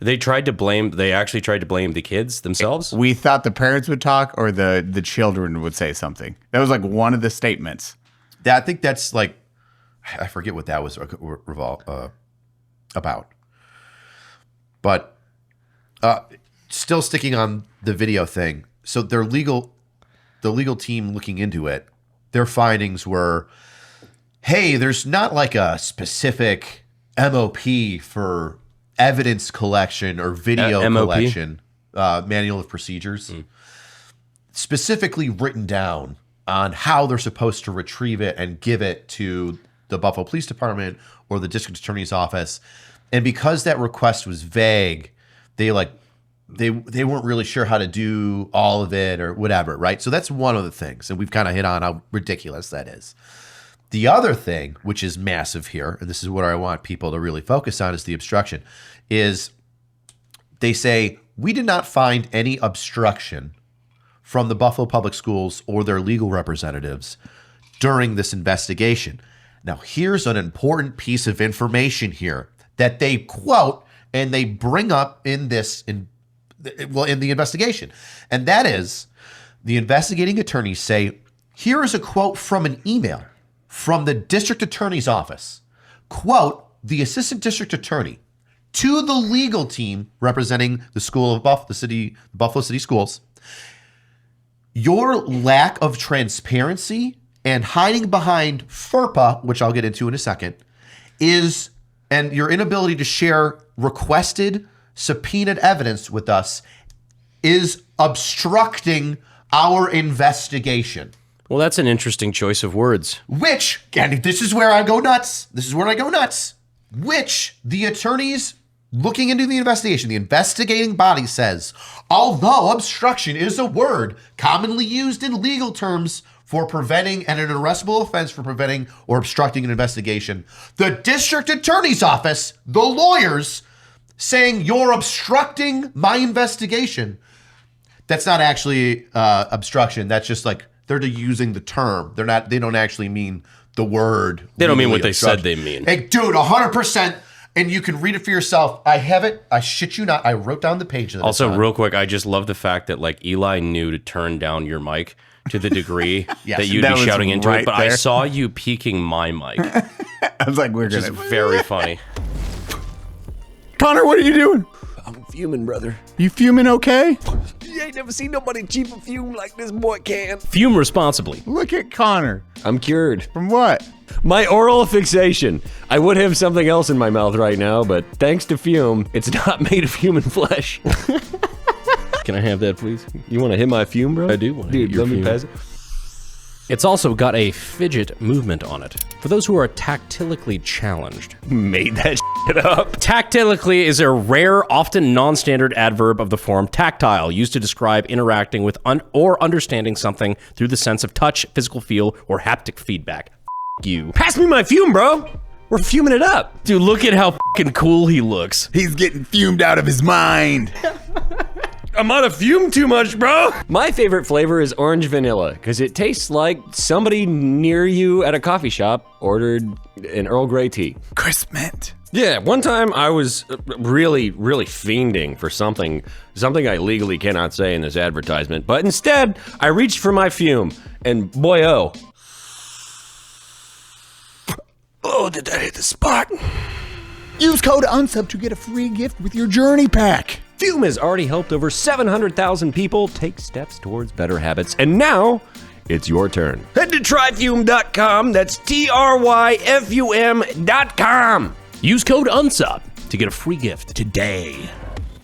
They actually tried to blame the kids themselves. We thought the parents would talk or the children would say something. That was like one of the statements. I think that's like, I forget what that was about. But still sticking on the video thing. So the legal team looking into it, their findings were, hey, there's not like a specific MOP for evidence collection or video MOP? collection. manual of procedures, specifically written down on how they're supposed to retrieve it and give it to the Buffalo Police Department or the district attorney's office. And because that request was vague, they weren't really sure how to do all of it or whatever, right? So that's one of the things, and we've kind of hit on how ridiculous that is. The other thing, which is massive here, and this is what I want people to really focus on, is the obstruction, is they say, we did not find any obstruction from the Buffalo Public Schools or their legal representatives during this investigation. Now, here's an important piece of information here that they quote and they bring up in the investigation. And that is, the investigating attorneys say, here is a quote from an email from the district attorney's office. Quote, the assistant district attorney to the legal team representing the school of Buffalo City Schools. Your lack of transparency and hiding behind FERPA, which I'll get into in a second, and your inability to share requested subpoenaed evidence with us is obstructing our investigation. Well, that's an interesting choice of words. Which, and this is where I go nuts. Which the attorneys looking into the investigation, the investigating body says, although obstruction is a word commonly used in legal terms for preventing and an arrestable offense for preventing or obstructing an investigation, the district attorney's office, the lawyers, saying you're obstructing my investigation. That's not actually obstruction. That's just like they're using the term. They don't actually mean the word. They don't mean what they said they mean. Hey, dude, 100%. And you can read it for yourself. I have it. I shit you not. I wrote down the page. Also, real quick, I just love the fact that like Eli knew to turn down your mic to the degree Yes, that you'd that be was shouting into right it. But I there. saw you peeking my mic, I was like, which is very funny. Connor, what are you doing? I'm fuming, brother. You fuming okay? You ain't never seen nobody cheap a fume like this boy can. Fume responsibly. Look at Connor. I'm cured. From what? My oral fixation. I would have something else in my mouth right now, but thanks to fume, it's not made of human flesh. Can I have that, please? You want to hit my fume, bro? I do want to hit Dude, your let me fume. pass it. It's also got a fidget movement on it. For those who are tactilically challenged. Made that shit up. Tactilically is a rare, often non-standard adverb of the form tactile, used to describe interacting with or understanding something through the sense of touch, physical feel, or haptic feedback. You. Pass me my fume, bro. We're fuming it up. Dude, look at how fucking cool he looks. He's getting fumed out of his mind. I'm out of fume too much, bro. My favorite flavor is orange vanilla because it tastes like somebody near you at a coffee shop ordered an Earl Grey tea. Crisp mint. Yeah, one time I was really fiending for something I legally cannot say in this advertisement, but instead I reached for my fume, and boy, oh, did that hit the spot? Use code UNSUB to get a free gift with your journey pack. Fume has already helped over 700,000 people take steps towards better habits, and now it's your turn. Head to tryfume.com. That's tryfum.com. Use code UNSUB to get a free gift Today.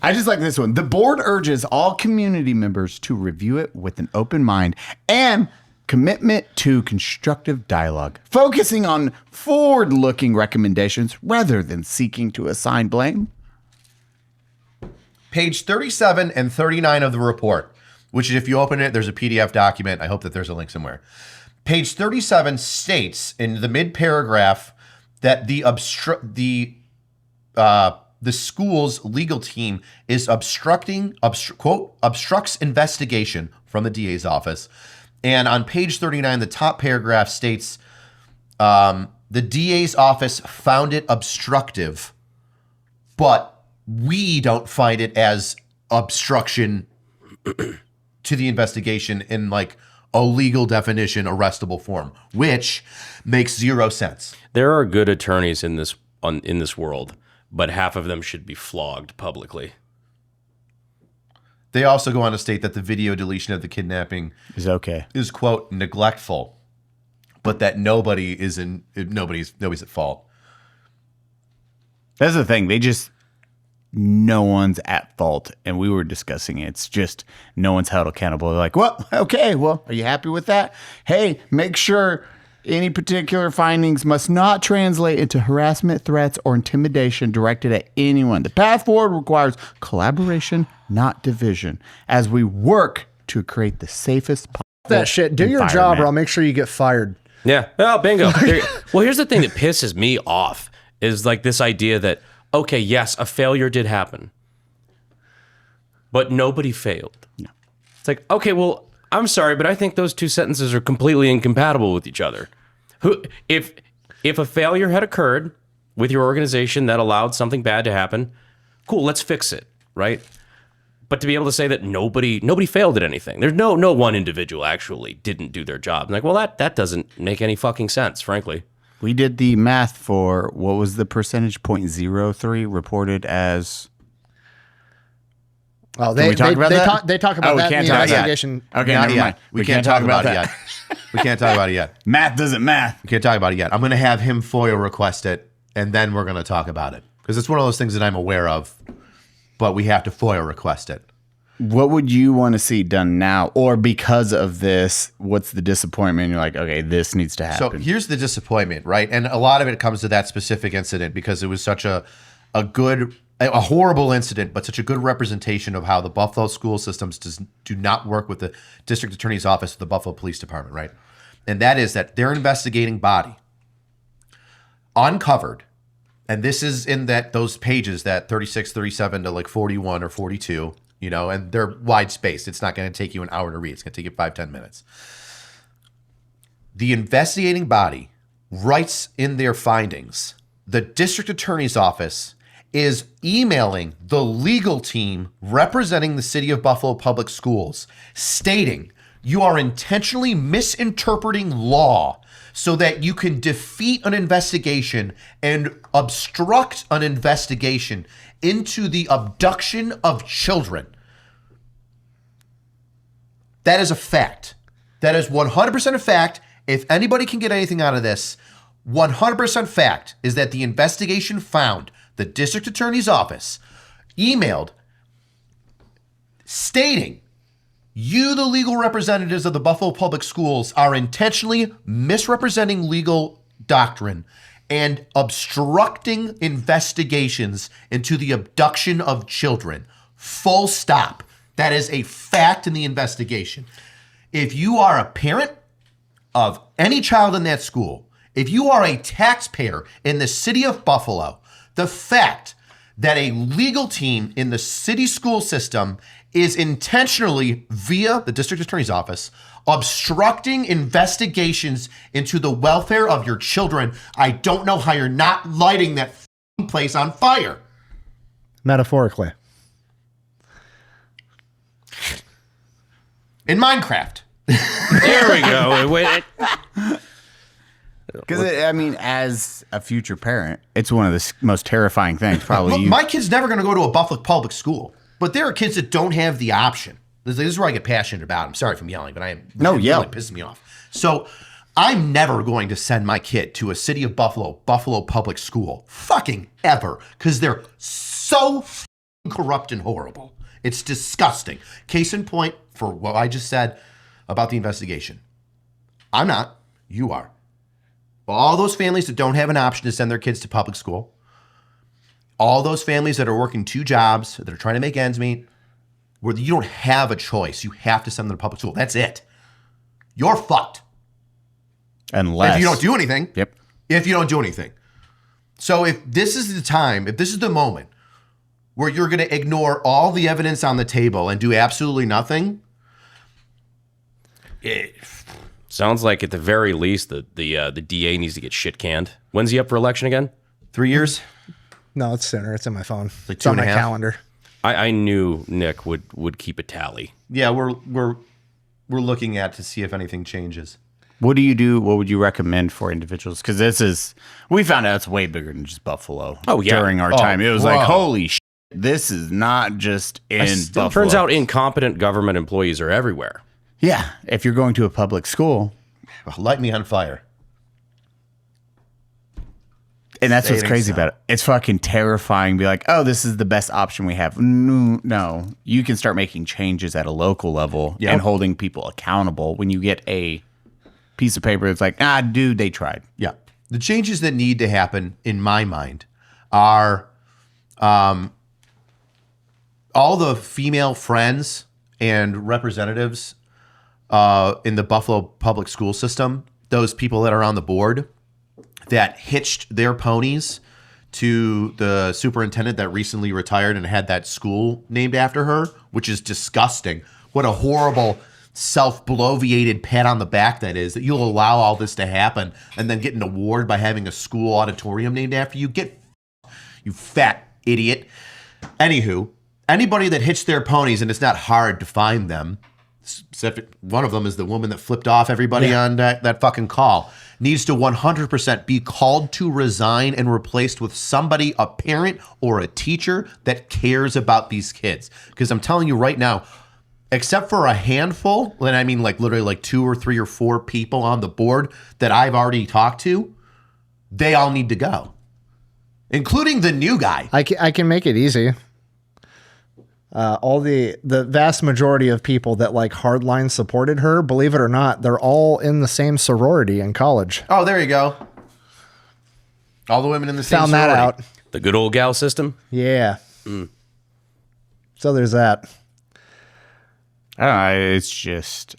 I just like this one. The board urges all community members to review it with an open mind and commitment to constructive dialogue, focusing on forward-looking recommendations rather than seeking to assign blame. Page 37 and 39 of the report, which is if you open it, there's a PDF document. I hope that there's a link somewhere. Page 37 states in the mid-paragraph that the school's legal team is obstructs investigation from the DA's office. And on page 39, the top paragraph states the DA's office found it obstructive, but we don't find it as obstruction to the investigation in like a legal definition, arrestable form, which makes zero sense. There are good attorneys in this world, but half of them should be flogged publicly. They also go on to state that the video deletion of the kidnapping Is okay. is, quote, neglectful, but that nobody's at fault. That's the thing. no one's at fault. And we were discussing it. It's just no one's held accountable. They're like, well, okay, well, are you happy with that? Hey, make sure any particular findings must not translate into harassment, threats, or intimidation directed at anyone. The path forward requires collaboration, not division, as we work to create the safest possible That shit. Do your job, or I'll make sure you get fired. Yeah. Oh, bingo. Well, here's the thing that pisses me off is like this idea that, okay, yes, a failure did happen, but nobody failed. No. It's like, okay, well, I'm sorry, but I think those two sentences are completely incompatible with each other. If a failure had occurred with your organization that allowed something bad to happen, cool, let's fix it, right? But to be able to say that nobody failed at anything, there's no one individual actually didn't do their job. Like, well, that doesn't make any fucking sense, frankly. We did the math for what was the percentage? 0.03 reported as. Oh, they talk about that in the investigation. Okay, Not never yet. mind. We can't talk about it yet. We can't talk about it yet. Math doesn't math. We can't talk about it yet. I'm going to have him FOIA request it, and then we're going to talk about it. Because it's one of those things that I'm aware of, but we have to FOIA request it. What would you want to see done now? Or because of this, what's the disappointment? You're like, okay, this needs to happen. So here's the disappointment, right? And a lot of it comes to that specific incident because it was such a horrible incident, but such a good representation of how the Buffalo school systems do not work with the district attorney's office of the Buffalo Police Department, right? And that is that their investigating body uncovered, and this is in those pages, that 36, 37 to like 41 or 42, and they're wide spaced. It's not going to take you an hour to read. It's going to take you 5-10 minutes. The investigating body writes in their findings, the district attorney's office is emailing the legal team representing the city of Buffalo Public Schools, stating you are intentionally misinterpreting law so that you can defeat an investigation and obstruct an investigation into the abduction of children. That is a fact. That is 100% a fact. If anybody can get anything out of this, 100% fact is that the investigation found the district attorney's office emailed stating you, the legal representatives of the Buffalo Public Schools, are intentionally misrepresenting legal doctrine and obstructing investigations into the abduction of children. Full stop. That is a fact in the investigation. If you are a parent of any child in that school, if you are a taxpayer in the city of Buffalo, the fact that a legal team in the city school system is intentionally, via the district attorney's office, obstructing investigations into the welfare of your children, I don't know how you're not lighting that place on fire. Metaphorically. In Minecraft. There we go. Because, as a future parent, it's one of the most terrifying things. Probably. Look, my kid's never going to go to a Buffalo public school, but there are kids that don't have the option. This is where I get passionate about. I'm sorry if I'm yelling, but it really pisses me off. So I'm never going to send my kid to a city of Buffalo public school. Fucking ever. Because they're so corrupt and horrible. It's disgusting. Case in point for what I just said about the investigation. I'm not. You are. All those families that don't have an option to send their kids to public school, all those families that are working two jobs, that are trying to make ends meet, where you don't have a choice. You have to send them to public school. That's it. You're fucked. Unless. If you don't do anything. Yep. If you don't do anything. So if this is the time, if this is the moment where you're going to ignore all the evidence on the table and do absolutely nothing, Sounds like at the very least the DA needs to get shit canned. When's he up for election again? 3 years? No, it's sooner. It's in my phone. Like it's on 2.5? my calendar. I knew Nick would keep a tally. Yeah, we're looking at to see if anything changes. What do you do? What would you recommend for individuals? Because we found out it's way bigger than just Buffalo. Oh, yeah. During our time, it was like, holy shit, this is not just in Buffalo. Turns out incompetent government employees are everywhere. Yeah, if you're going to a public school, Light me on fire. And that's what's They think crazy so. about it. It's fucking terrifying. Be like, oh, this is the best option we have. No. You can start making changes at a local level and holding people accountable when you get a piece of paper that's like, dude, they tried. Yeah. The changes that need to happen, in my mind, are all the female friends and representatives in the Buffalo public school system, those people that are on the board that hitched their ponies to the superintendent that recently retired and had that school named after her, which is disgusting. What a horrible self-bloviated pat on the back that is, that you'll allow all this to happen and then get an award by having a school auditorium named after you. You fat idiot. Anywho, anybody that hitched their ponies, and it's not hard to find them, one of them is the woman that flipped off everybody on that fucking call, needs to 100% be called to resign and replaced with somebody, a parent or a teacher that cares about these kids. Because I'm telling you right now, except for a handful, and I mean like literally like 2 or 3 or 4 people on the board that I've already talked to, they all need to go, including the new guy. I can make it easy. All the vast majority of people that like hardline supported her, believe it or not, they're all in the same sorority in college. Oh, there you go. All the women in the same Found that sorority. out. The good old gal system. Yeah. So there's that. I don't know. It's just.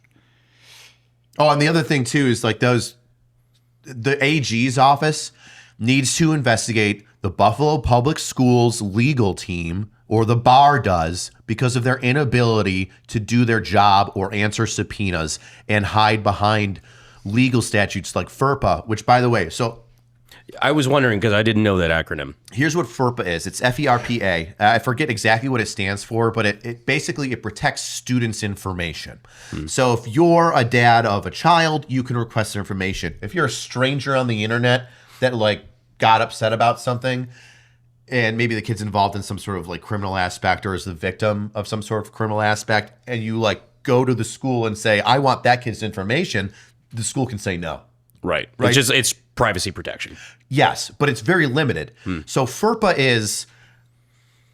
Oh, and the other thing too is like the AG's office needs to investigate the Buffalo Public Schools legal team, or the bar does, because of their inability to do their job or answer subpoenas and hide behind legal statutes like FERPA, which, by the way, so I was wondering because I didn't know that acronym. here's what FERPA is. It's FERPA. I forget exactly what it stands for, but it basically it protects students' information. So if you're a dad of a child, you can request their information. If you're a stranger on the internet that like got upset about something, and maybe the kid's involved in some sort of like criminal aspect or is the victim of some sort of criminal aspect, and you like go to the school and say, I want that kid's information, the school can say no. Right. Right. It's privacy protection. Yes, but it's very limited. So FERPA is,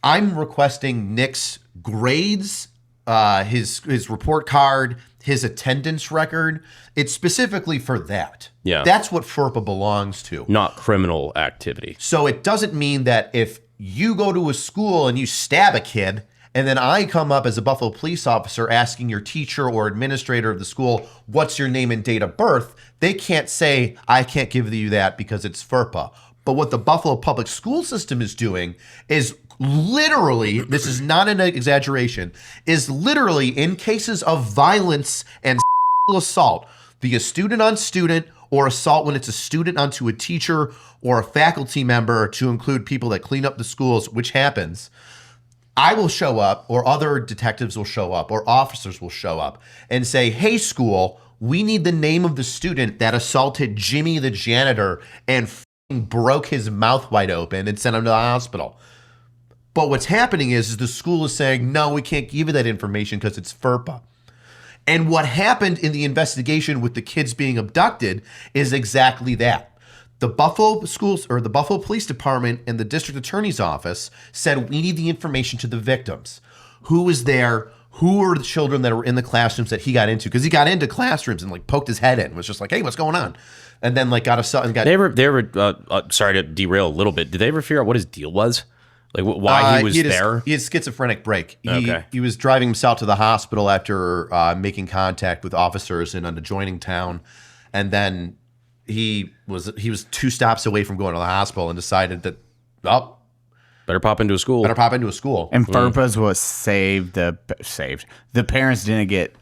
I'm requesting Nick's grades, his report card, his attendance record. It's specifically for that. Yeah. That's what FERPA belongs to. Not criminal activity. So it doesn't mean that if you go to a school and you stab a kid, and then I come up as a Buffalo police officer asking your teacher or administrator of the school, what's your name and date of birth, they can't say, I can't give you that because it's FERPA. But what the Buffalo public school system is doing is literally, this is not an exaggeration, is literally in cases of violence and assault, be a student on student or assault when it's a student onto a teacher or a faculty member, to include people that clean up the schools, which happens, I will show up, or other detectives will show up, or officers will show up and say, hey, school, we need the name of the student that assaulted Jimmy the janitor and broke his mouth wide open and sent him to the hospital. But what's happening is the school is saying, no, we can't give you that information because it's FERPA. And what happened in the investigation with the kids being abducted is exactly that. The Buffalo schools, or the Buffalo Police Department and the district attorney's office, said we need the information to the victims. Who was there? Who were the children that were in the classrooms that he got into? Because he got into classrooms and like poked his head in and was just like, hey, what's going on? And then like got assaulted and got. They ever sorry to derail a little bit. Did they ever figure out what his deal was? Like why he was there? He had schizophrenic break. Okay. He was driving himself to the hospital after making contact with officers in an adjoining town, and then he was 2 stops away from going to the hospital and decided that, well, Better pop into a school. better pop into a school. And FERPA's what saved. The parents didn't get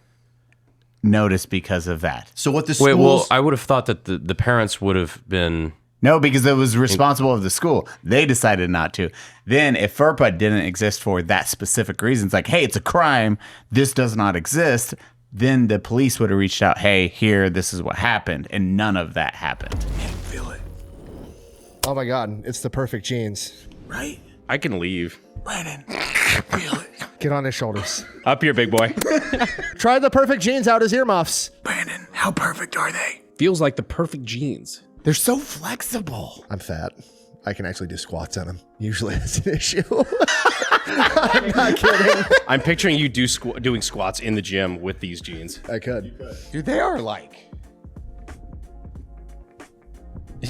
noticed because of that. So what the Wait, well, schools? I would have thought that the parents would have been. No, because it was responsible of the school. They decided not to. Then if FERPA didn't exist for that specific reason, it's like, hey, it's a crime. This does not exist. Then the police would have reached out, hey, here, this is what happened. And none of that happened. Feel it, Oh my God, it's the perfect jeans. right? I can leave. Brandon, feel it. Get on his shoulders. Up here, big boy. Try the perfect jeans out as earmuffs. Brandon, how perfect are they? Feels like the perfect jeans. They're so flexible. I'm fat. I can actually do squats on them. Usually that's an issue. I'm not kidding. I'm picturing you doing squats in the gym with these jeans. I could. Dude, they are like.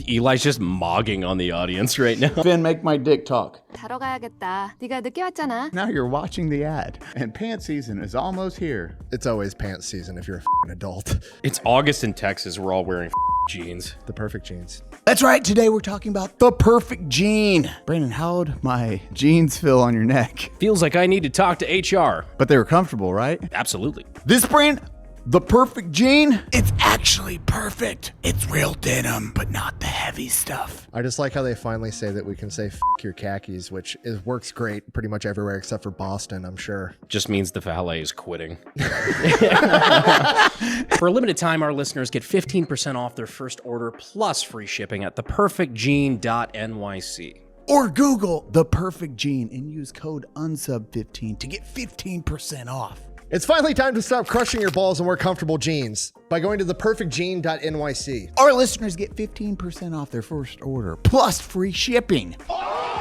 Eli's just mogging on the audience right now. Finn, make my dick talk. 자러 가야겠다. 네가 늦게 왔잖아. Now you're watching the ad, and pants season is almost here. It's always pants season if you're an adult. It's August in Texas. We're all wearing jeans. The perfect jeans. That's right. Today we're talking about the perfect jean. Brandon, how'd my jeans feel on your neck? Feels like I need to talk to HR. But they were comfortable, right? Absolutely. This brand, the perfect jean. It's actually perfect. It's real denim, but not the heavy stuff. I just like how they finally say that we can say F your khakis, which works great pretty much everywhere except for Boston, I'm sure. Just means the valet is quitting. For a limited time, our listeners get 15% off their first order plus free shipping at theperfectjean.nyc. Or Google the perfect jean and use code UNSUB15 to get 15% off. It's finally time to stop crushing your balls and wear comfortable jeans by going to theperfectjean.nyc. Our listeners get 15% off their first order plus free shipping.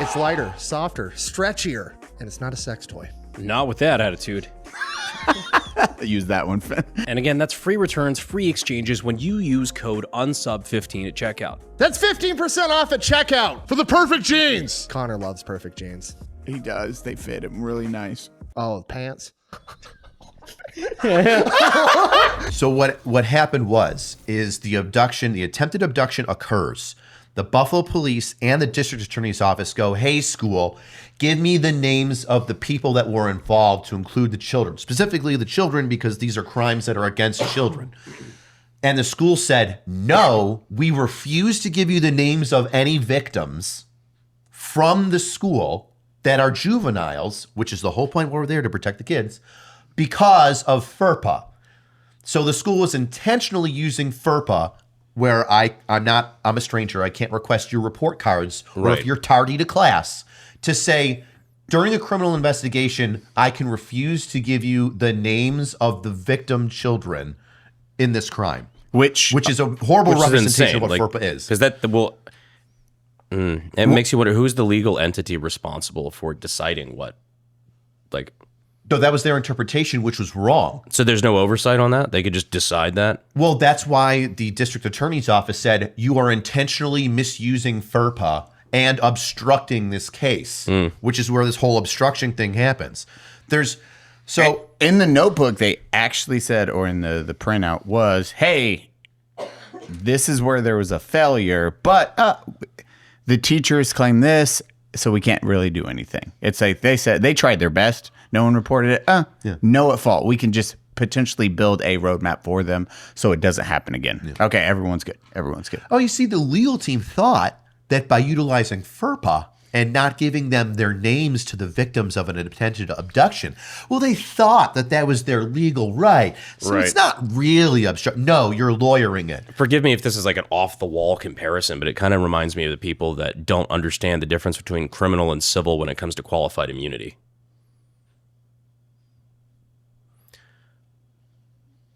It's lighter, softer, stretchier, and it's not a sex toy. Not with that attitude. Use that one, Finn. And again, that's free returns, free exchanges when you use code UNSUB15 at checkout. That's 15% off at checkout for the perfect jeans. Connor loves perfect jeans. He does. They fit him really nice. Oh, pants. So what happened is the attempted abduction occurs. The Buffalo police and the district attorney's office go, hey, school, give me the names of the people that were involved to include the children, specifically the children, because these are crimes that are against children. And the school said, no, we refuse to give you the names of any victims from the school that are juveniles, which is the whole point where we're there to protect the kids, because of FERPA. So the school was intentionally using FERPA, where I'm a stranger, I can't request your report cards, or Right. if you're tardy to class, to say, during a criminal investigation, I can refuse to give you the names of the victim children in this crime. Which Which is a horrible Which is representation insane. of what Like, FERPA is. Because it makes you wonder, who's the legal entity responsible for deciding what? Like, No, that was their interpretation, which was wrong. so there's no oversight on that? They could just decide that? Well, that's why the district attorney's office said you are intentionally misusing FERPA and obstructing this case, which is where this whole obstruction thing happens. So in the notebook, they actually said, or in the printout was, hey, this is where there was a failure, but the teachers claim this, so we can't really do anything. It's like they said they tried their best. No one reported it. No at fault. We can just potentially build a roadmap for them so it doesn't happen again. Yeah. Okay, everyone's good. Everyone's good. Oh, you see, the legal team thought that by utilizing FERPA and not giving them their names to the victims of an attempted abduction, well, they thought that that was their legal right. So Right. it's not really obstruction. No, you're lawyering it. Forgive me if this is like an off-the-wall comparison, but it kind of reminds me of the people that don't understand the difference between criminal and civil when it comes to qualified immunity.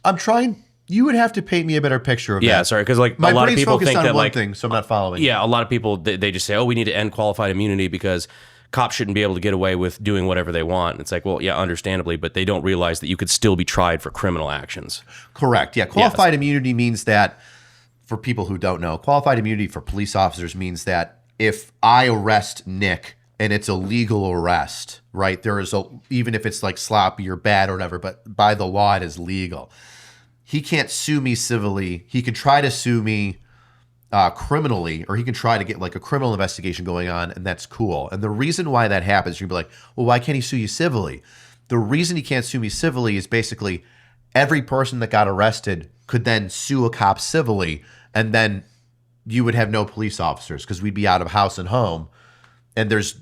I'm trying. You would have to paint me a better picture of that. Yeah, sorry, because like My a lot of brain's people focused think on that one like thing, so I'm not following. Yeah, a lot of people they just say, "Oh, we need to end qualified immunity because cops shouldn't be able to get away with doing whatever they want." It's like, well, yeah, understandably, but they don't realize that you could still be tried for criminal actions. Correct. Yeah. Qualified immunity means that, for people who don't know, qualified immunity for police officers means that if I arrest Nick and it's a legal arrest, right? There is even if it's like sloppy or bad or whatever, but by the law it is legal. He can't sue me civilly. He can try to sue me criminally, or he can try to get like a criminal investigation going on, and that's cool. And the reason why that happens, you'd be like, well, why can't he sue you civilly? The reason he can't sue me civilly is basically every person that got arrested could then sue a cop civilly, and then you would have no police officers because we'd be out of house and home. And there's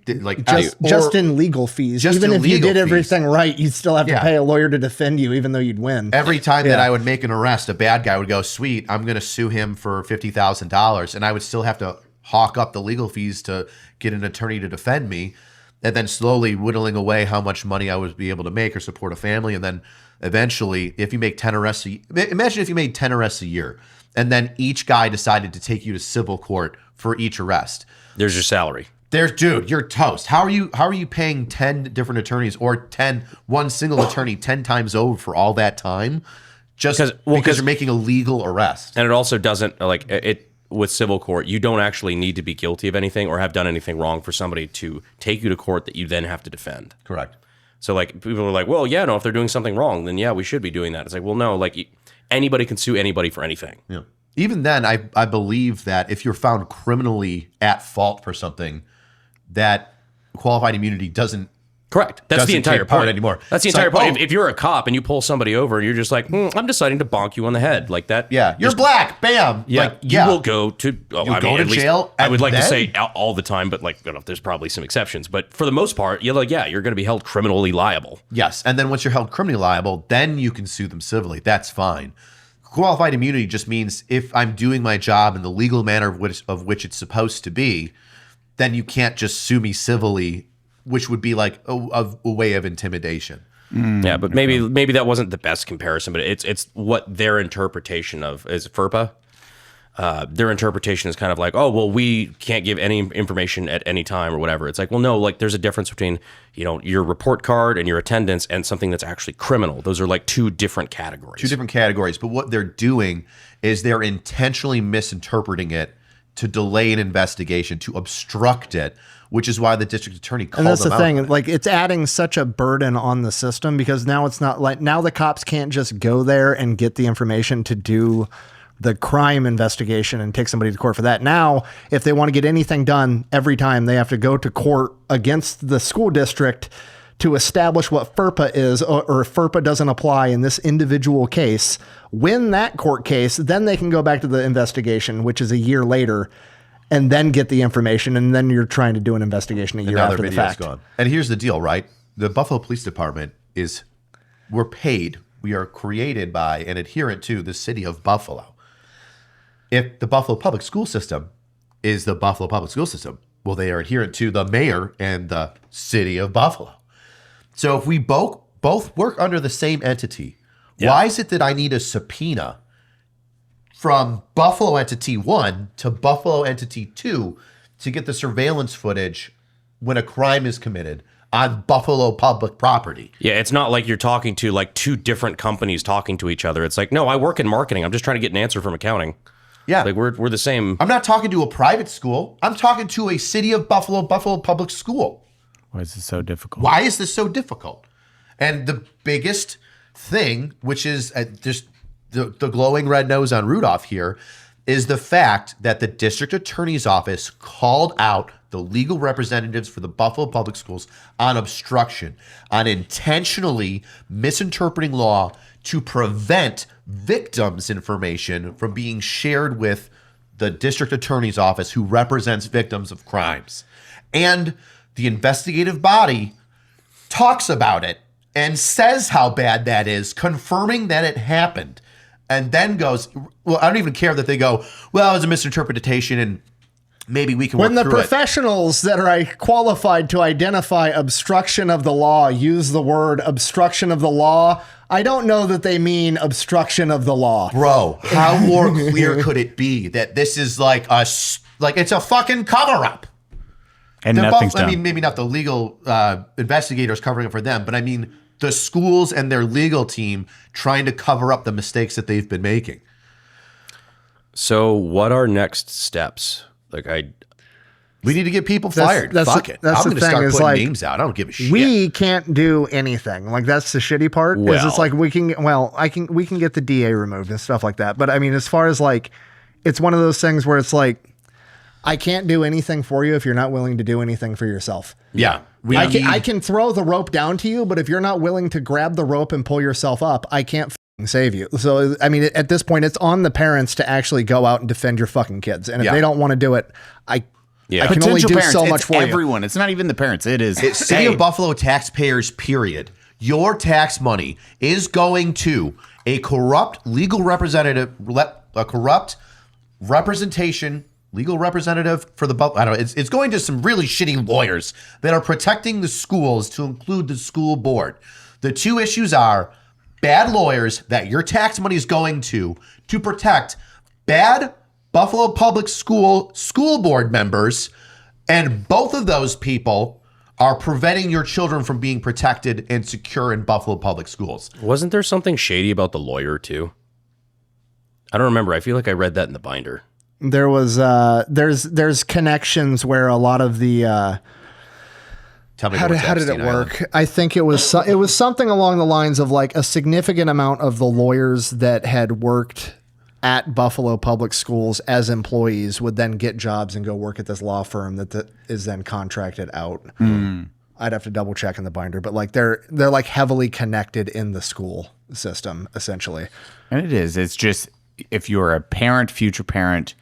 like Just in legal fees. Just Even in if you legal did everything right, you'd still have to Yeah. pay a lawyer to defend you, even though you'd win. every time that I would make an arrest, a bad guy would go, sweet, I'm going to sue him for $50,000. And I would still have to hawk up the legal fees to get an attorney to defend me. And then slowly whittling away how much money I would be able to make or support a family. And then eventually, if you make 10 arrests, imagine if you made 10 arrests a year. and then each guy decided to take you to civil court for each arrest. There's your salary. Dude, you're toast. How are you paying 10 different attorneys or one single attorney 10 times over for all that time? Just because you're making a legal arrest. And it also doesn't with civil court, you don't actually need to be guilty of anything or have done anything wrong for somebody to take you to court that you then have to defend. Correct. So like people are like, well, yeah, no, if they're doing something wrong, then yeah, we should be doing that. It's like, well, no, like anybody can sue anybody for anything. Yeah. Even then, I believe that if you're found criminally at fault for something, that qualified immunity doesn't. Correct. That's the entire point anymore. That's the entire point. If you're a cop and you pull somebody over and you're just like, I'm deciding to bonk you on the head like that. Yeah, you're black. Bam. Yeah, you will go to. You'll go to jail. I would like to say all the time, but like, there's probably some exceptions. But for the most part, you're going to be held criminally liable. Yes, and then once you're held criminally liable, then you can sue them civilly. That's fine. Qualified immunity just means if I'm doing my job in the legal manner of which it's supposed to be, then you can't just sue me civilly, which would be like a way of intimidation. Yeah, but maybe that wasn't the best comparison, but it's what their interpretation of is FERPA. Their interpretation is kind of like, oh, well, we can't give any information at any time or whatever. It's like, well, no, like there's a difference between, your report card and your attendance and something that's actually criminal. Those are like two different categories. But what they're doing is they're intentionally misinterpreting it to delay an investigation, to obstruct it, which is why the district attorney called them out. And that's the thing, like it's adding such a burden on the system because now it's not like now the cops can't just go there and get the information to do the crime investigation and take somebody to court for that. Now, if they want to get anything done every time, they have to go to court against the school district to establish what FERPA is, or if FERPA doesn't apply in this individual case, win that court case, then they can go back to the investigation, which is a year later, and then get the information, and then you're trying to do an investigation a year after the fact. Gone. And here's the deal, right? The Buffalo Police Department we're paid, we are created by and adherent to the city of Buffalo. If the Buffalo Public School System is the Buffalo Public School System, well, they are adherent to the mayor and the city of Buffalo. So if we both work under the same entity, why is it that I need a subpoena from Buffalo Entity 1 to Buffalo Entity 2 to get the surveillance footage when a crime is committed on Buffalo public property? Yeah, it's not like you're talking to like two different companies talking to each other. It's like, no, I work in marketing. I'm just trying to get an answer from accounting. Yeah. Like we're the same. I'm not talking to a private school. I'm talking to a city of Buffalo public school. Why is this so difficult? Why is this so difficult? And the biggest thing, which is just the glowing red nose on Rudolph here, is the fact that the district attorney's office called out the legal representatives for the Buffalo Public Schools on obstruction, on intentionally misinterpreting law to prevent victims' information from being shared with the district attorney's office who represents victims of crimes. And the investigative body talks about it and says how bad that is, confirming that it happened, and then goes, well, I don't even care that they go, well, it was a misinterpretation and maybe we can work when the through it. Professionals that are qualified to identify obstruction of the law use the word obstruction of the law, I don't know that they mean obstruction of the law. Bro, how more clear could it be that this is like it's a fucking cover-up? And nothing's done. I mean, maybe not the legal investigators covering it for them, but I mean the schools and their legal team trying to cover up the mistakes that they've been making. So what are next steps? We need to get people fired. Fuck it. I'm going to start putting names out. I don't give a shit. We can't do anything. Like that's the shitty part. Is it's like we can get the DA removed and stuff like that. But I mean, as far as like, it's one of those things where it's like, I can't do anything for you if you're not willing to do anything for yourself. Yeah. I can throw the rope down to you, but if you're not willing to grab the rope and pull yourself up, I can't save you. So, I mean, at this point, it's on the parents to actually go out and defend your fucking kids. And if they don't want to do it, I can only do so much for everyone. It's not even the parents. It's City of Buffalo taxpayers, period. Your tax money is going to a corrupt legal representative, legal representative for the Buffalo. I don't know. It's going to some really shitty lawyers that are protecting the schools, to include the school board. The two issues are bad lawyers that your tax money is going to protect bad Buffalo Public School board members, and both of those people are preventing your children from being protected and secure in Buffalo Public Schools. Wasn't there something shady about the lawyer too? I don't remember. I feel like I read that in the binder. There was there's connections where a lot of the Tell me how did it work? I think it was something along the lines of like a significant amount of the lawyers that had worked at Buffalo Public Schools as employees would then get jobs and go work at this law firm that is then contracted out. I'd have to double check in the binder, but like they're like heavily connected in the school system essentially. And it is. It's just if you're a parent, future parent,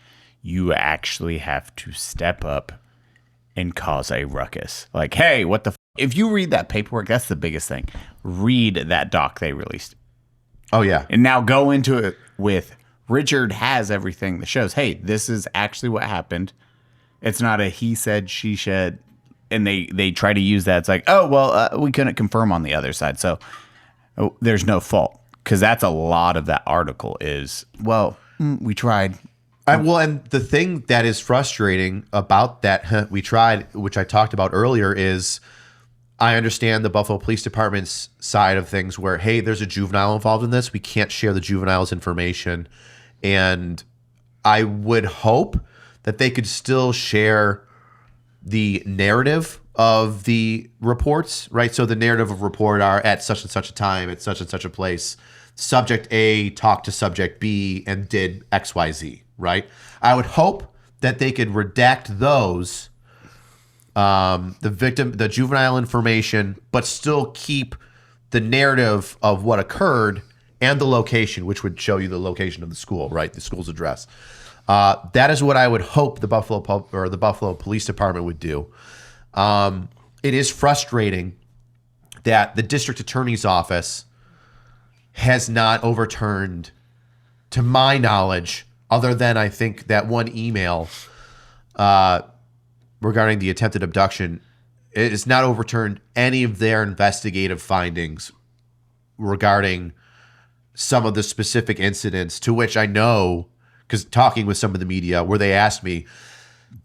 you actually have to step up and cause a ruckus. Like, hey, what the if you read that paperwork, that's the biggest thing. Read that doc they released. Oh, yeah. And now go into it with Richard has everything that shows, hey, this is actually what happened. It's not a he said, she said, and they try to use that. It's like, oh, well, we couldn't confirm on the other side, so there's no fault. Because that's a lot of that article is, well, we tried. And the thing that is frustrating about that we tried, which I talked about earlier, is I understand the Buffalo Police Department's side of things where, hey, there's a juvenile involved in this. We can't share the juvenile's information. And I would hope that they could still share the narrative of the reports, right? So the narrative of report are at such and such a time, at such and such a place. Subject A talked to subject B and did XYZ, right? I would hope that they could redact those, the juvenile information, but still keep the narrative of what occurred and the location, which would show you the location of the school, right? The school's address. That is what I would hope the Buffalo Police Department would do. It is frustrating that the district attorney's office has not overturned, to my knowledge, other than I think that one email regarding the attempted abduction, it has not overturned any of their investigative findings regarding some of the specific incidents, to which I know, because talking with some of the media, where they asked me,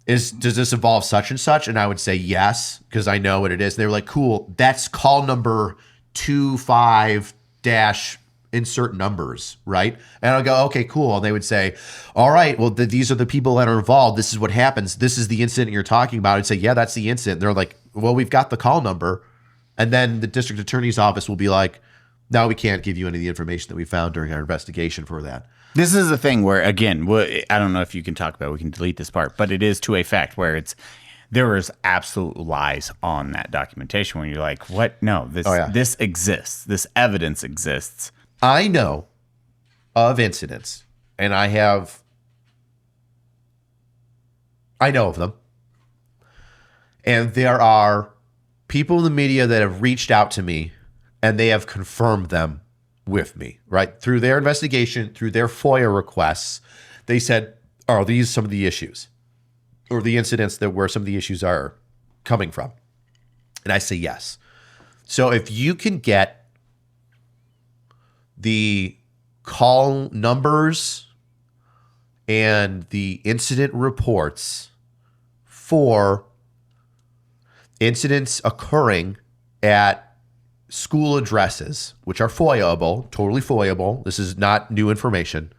does this involve such and such? And I would say yes, because I know what it is. And they were like, cool, that's call number 25 dash insert numbers, right? And I'll go, okay, cool. And they would say, all right, well, these are the people that are involved. This is what happens. This is the incident you're talking about. I'd say, yeah, that's the incident. And they're like, well, we've got the call number. And then the district attorney's office will be like, no, we can't give you any of the information that we found during our investigation for that. This is a thing where, again, I don't know if you can talk about it. We can delete this part, but it is to a fact where there is absolute lies on that documentation when you're like, what? No, this exists. This evidence exists. I know of incidents, and I know of them. And there are people in the media that have reached out to me, and they have confirmed them with me, right? Through their investigation, through their FOIA requests, they said, are these some of the issues or the incidents where some of the issues are coming from? And I say yes. So if you can get the call numbers and the incident reports for incidents occurring at school addresses, which are FOIA-able, totally FOIA-able. This is not new information.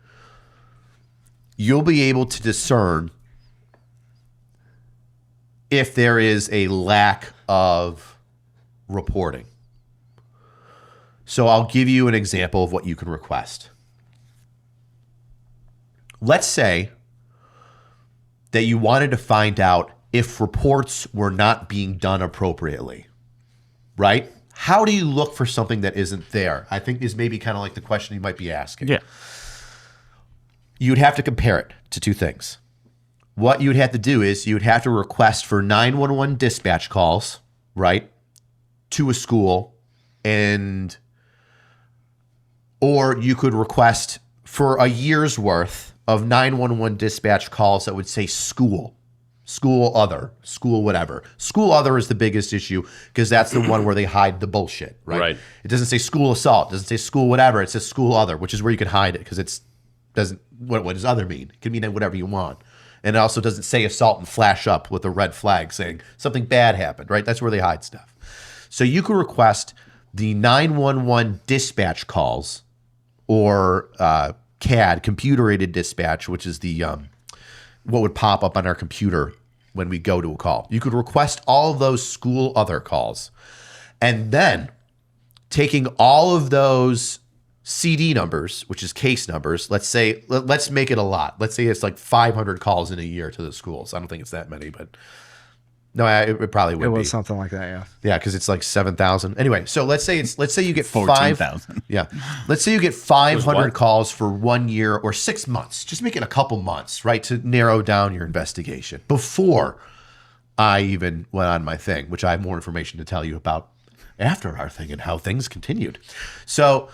You'll be able to discern if there is a lack of reporting. So I'll give you an example of what you can request. Let's say that you wanted to find out if reports were not being done appropriately, right? How do you look for something that isn't there? I think is maybe kind of like the question you might be asking. Yeah. You'd have to compare it to two things. What you'd have to do is you'd have to request for 911 dispatch calls, right, to a school, or you could request for a year's worth of 911 dispatch calls that would say school other, school whatever. School other is the biggest issue because that's the one where they hide the bullshit, right? Right. It doesn't say school assault, it doesn't say school whatever, it says school other, which is where you can hide it because it's doesn't. What does other mean? It can mean whatever you want. And it also doesn't say assault and flash up with a red flag saying something bad happened, right? That's where they hide stuff. So you could request the 911 dispatch calls or CAD, computer-aided dispatch, which is the what would pop up on our computer when we go to a call. You could request all of those school other calls. And then taking all of those CD numbers, which is case numbers, let's make it a lot. Let's say it's like 500 calls in a year to the schools. I don't think it's that many, but no, it probably would be. It was something like that, yeah. Yeah, because it's like 7,000. Anyway, so let's say you get 14,000. Yeah, let's say you get 500 calls for 1 year or 6 months. Just make it a couple months, right, to narrow down your investigation before I even went on my thing, which I have more information to tell you about after our thing and how things continued. So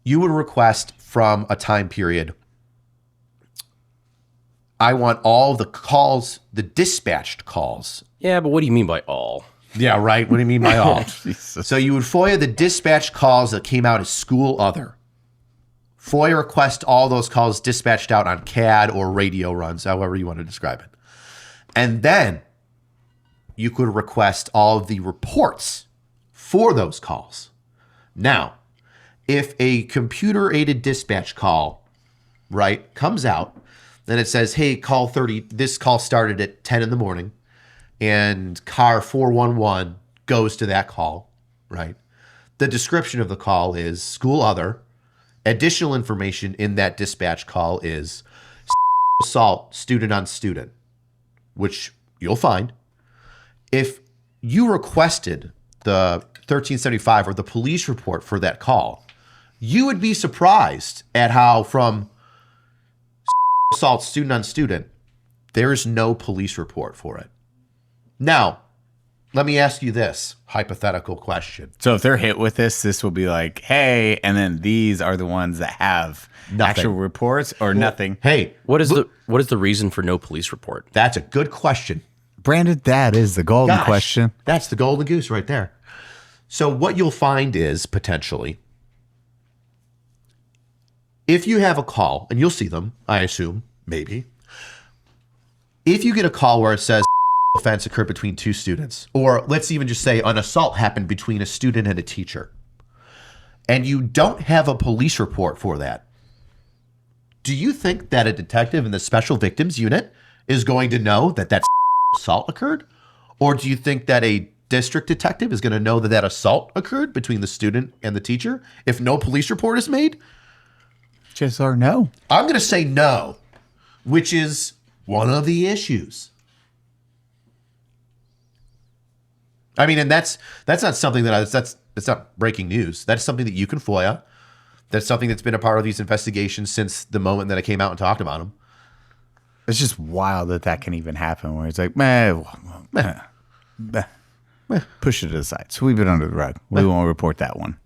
you would request from a time period, I want all the calls, the dispatched calls. Yeah, but what do you mean by all? Yeah, right. What do you mean by all? So you would FOIA the dispatched calls that came out as school other. FOIA request all those calls dispatched out on CAD or radio runs, however you want to describe it. And then you could request all of the reports for those calls. Now, if a computer-aided dispatch call, right, comes out, then it says, hey, call 30, this call started at 10 in the morning, and car 411 goes to that call, right? The description of the call is school other. Additional information in that dispatch call is assault, student on student, which you'll find. If you requested the 1375 or the police report for that call, you would be surprised at how from assault, student on student, there is no police report for it. Now, let me ask you this hypothetical question. So if they're hit with this will be like, hey, and then these are the ones that have actual reports or nothing. Hey, What is the reason for no police report? that's a good question. Brandon, that is the golden Gosh, question. That's the golden goose right there. So what you'll find is potentially, if you have a call, and you'll see them, I assume, maybe. If you get a call where it says offense occurred between two students, or let's even just say an assault happened between a student and a teacher, and you don't have a police report for that, do you think that a detective in the Special Victims Unit is going to know that that assault occurred? Or do you think that a district detective is going to know that that assault occurred between the student and the teacher if no police report is made? Just or no. I'm going to say no, which is one of the issues. I mean, and that's not something that's not breaking news. That's something that you can FOIA. That's something that's been a part of these investigations since the moment that I came out and talked about them. It's just wild that can even happen where it's like, meh, push it aside. Sweep it under the rug. We won't report that one.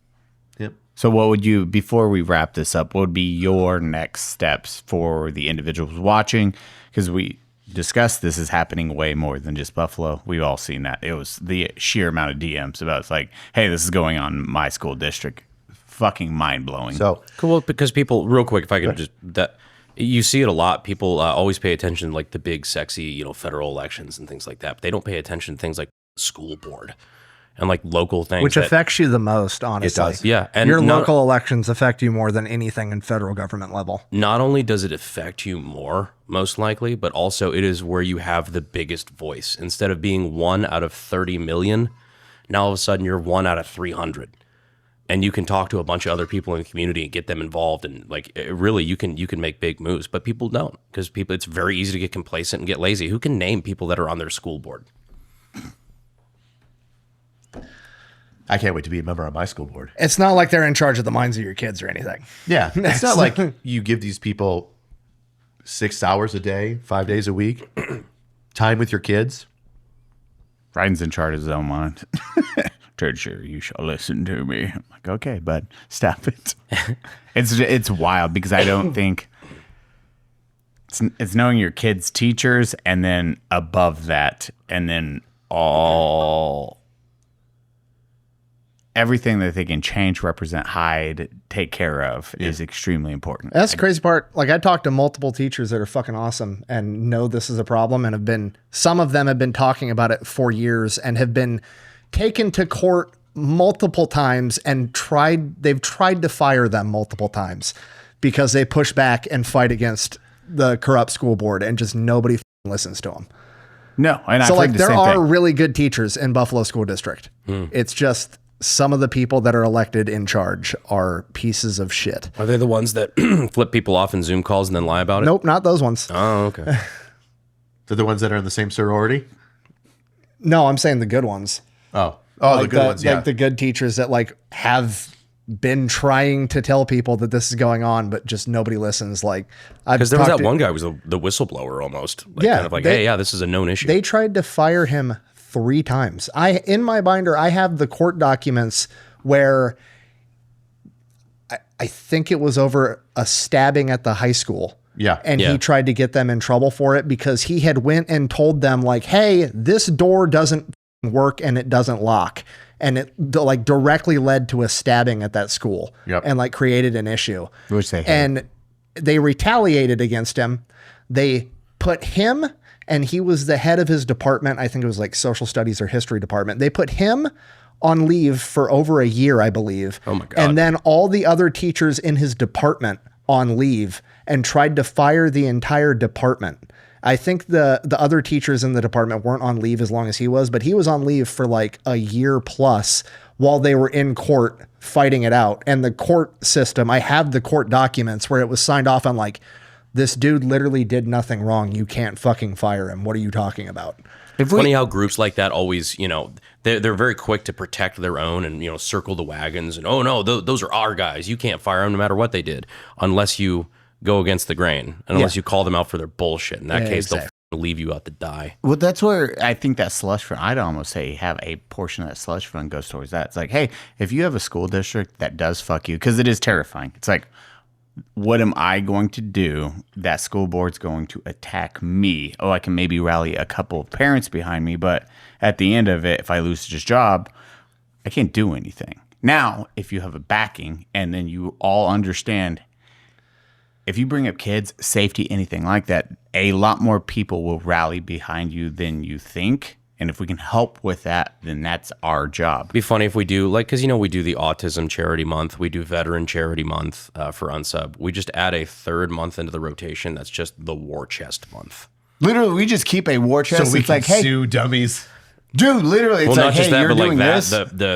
Yep. So what would you, before we wrap this up, what would be your next steps for the individuals watching? Because we discussed this is happening way more than just Buffalo. We've all seen that. It was the sheer amount of DMs about it's like, hey, this is going on in my school district. Fucking mind-blowing. So Cool, because people, real quick, if I could just, that you see it a lot. People always pay attention to like the big, sexy, federal elections and things like that. But they don't pay attention to things like school board and like local things. Which affects you the most, honestly. It does. Yeah. And Your local elections affect you more than anything in federal government level. not only does it affect you more, most likely, but also it is where you have the biggest voice. Instead of being 1 out of 30 million, now all of a sudden you're 1 out of 300. And you can talk to a bunch of other people in the community and get them involved, and like really, you can make big moves. But people don't, because it's very easy to get complacent and get lazy. Who can name people that are on their school board? I can't wait to be a member on my school board. It's not like they're in charge of the minds of your kids or anything. Yeah. It's not like you give these people 6 hours a day, 5 days a week, time with your kids. Ryan's in charge of his own mind. Teacher, you shall listen to me. I'm like, okay, bud, stop it. It's wild because I don't think it's knowing your kids' teachers, and then above that, and then all everything that they can change, represent, hide, take care of is extremely important. That's the crazy part. Like, I talked to multiple teachers that are fucking awesome and know this is a problem and some of them have been talking about it for years and have been taken to court multiple times and they've tried to fire them multiple times because they push back and fight against the corrupt school board and just nobody listens to them. No, and so I've like heard the there same are thing. really good teachers in Buffalo School District. It's just some of the people that are elected in charge are pieces of shit. Are they the ones that flip people off in Zoom calls and then lie about it? Nope, not those ones. Oh, okay. They're the ones that are in the same sorority? No, I'm saying the good ones. Oh, Like the good ones, yeah. Like the good teachers that like have been trying to tell people that this is going on, but just nobody listens. Like, Because there was that one guy who was the whistleblower almost. Like, Yeah, kind of like, they- hey, yeah, this is a known issue. They tried to fire him 3 times. In my binder, I have the court documents where I think it was over a stabbing at the high school. Yeah. And Yeah. he tried to get them in trouble for it because he had went and told them like, hey, this door doesn't work and it doesn't lock. And it like directly led to a stabbing at that school. Yep. And like created an issue. Which they hate. And they retaliated against him. They put him, and he was the head of his department. I think it was like social studies or history department. They put him on leave for over a year, I believe. Oh my God. And then all the other teachers in his department on leave and tried to fire the entire department. I think the other teachers in the department weren't on leave as long as he was, but he was on leave for like a year plus while they were in court fighting it out. And the court system, I have the court documents where it was signed off on like, this dude literally did nothing wrong. You can't fucking fire him. What are you talking about? It's funny how groups like that always, they're very quick to protect their own and, circle the wagons. And, oh, no, those are our guys. You can't fire them no matter what they did unless you go against the grain and unless you call them out for their bullshit. In that case, they'll leave you out to die. Well, that's where I think that slush fund, I'd almost say have a portion of that slush fund goes towards that. It's like, hey, if you have a school district that does fuck you, because it is terrifying. It's like, what am I going to do? That school board's going to attack me. Oh, I can maybe rally a couple of parents behind me, but at the end of it, if I lose this job, I can't do anything. Now, if you have a backing and then you all understand, if you bring up kids, safety, anything like that, a lot more people will rally behind you than you think. And if we can help with that, then that's our job. It'd be funny if we do, because, we do the Autism Charity Month. We do Veteran Charity Month for Unsub. We just add a 3rd month into the rotation. That's just the War Chest Month. Literally, we just keep a war chest. So we it's can like, hey, sue dummies. dude, literally, it's Well, like, not just hey, that, you're but like doing that,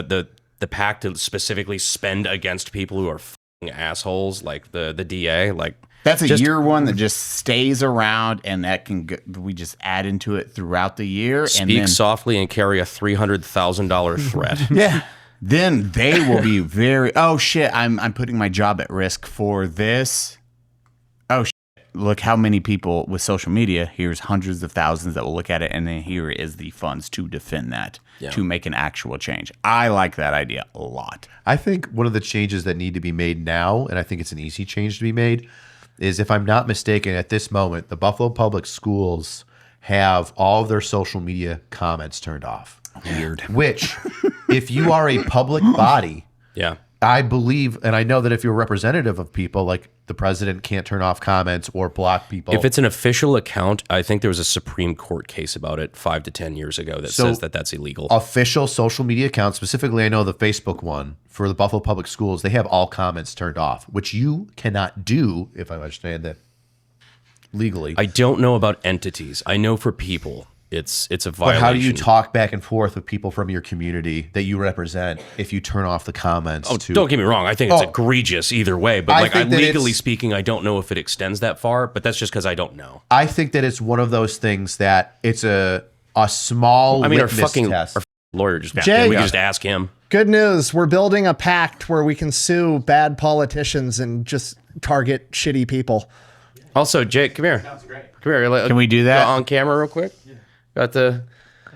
this. the pact to specifically spend against people who are f***ing assholes, like the DA, like... That's a just- year one that just stays around, and that can we just add into it throughout the year. Speak and then, softly and carry a $300,000 threat. yeah. Then they will be very. Oh shit! I'm putting my job at risk for this. Oh shit! Look how many people with social media. Here's hundreds of thousands that will look at it, and then here is the funds to defend that, to make an actual change. I like that idea a lot. I think one of the changes that need to be made now, and I think it's an easy change to be made, is if I'm not mistaken, at this moment, the Buffalo Public Schools have all of their social media comments turned off. Weird. Which, if you are a public body, Yeah. I believe, and I know that if you're a representative of people, like the president can't turn off comments or block people. If it's an official account, I think there was a Supreme Court case about it 5 to 10 years ago that says that that's illegal. Official social media accounts, specifically I know the Facebook one for the Buffalo Public Schools, they have all comments turned off, which you cannot do, if I understand that legally. I don't know about entities. I know for people, it's a But violation. how do you talk back and forth with people from your community that you represent if you turn off the comments? Oh, don't get me wrong. I think it's egregious either way. But I think that legally it's- speaking, I don't know if it extends that far. But that's just because I don't know. I think that it's one of those things that it's a small I mean, our litmus fucking test. lawyer just Jay, we can just ask him. Good news. We're building a pact where we can sue bad politicians and just target shitty people. Also, Jake, come here. Sounds great. Come here. Can we do that? On camera real quick? Yeah.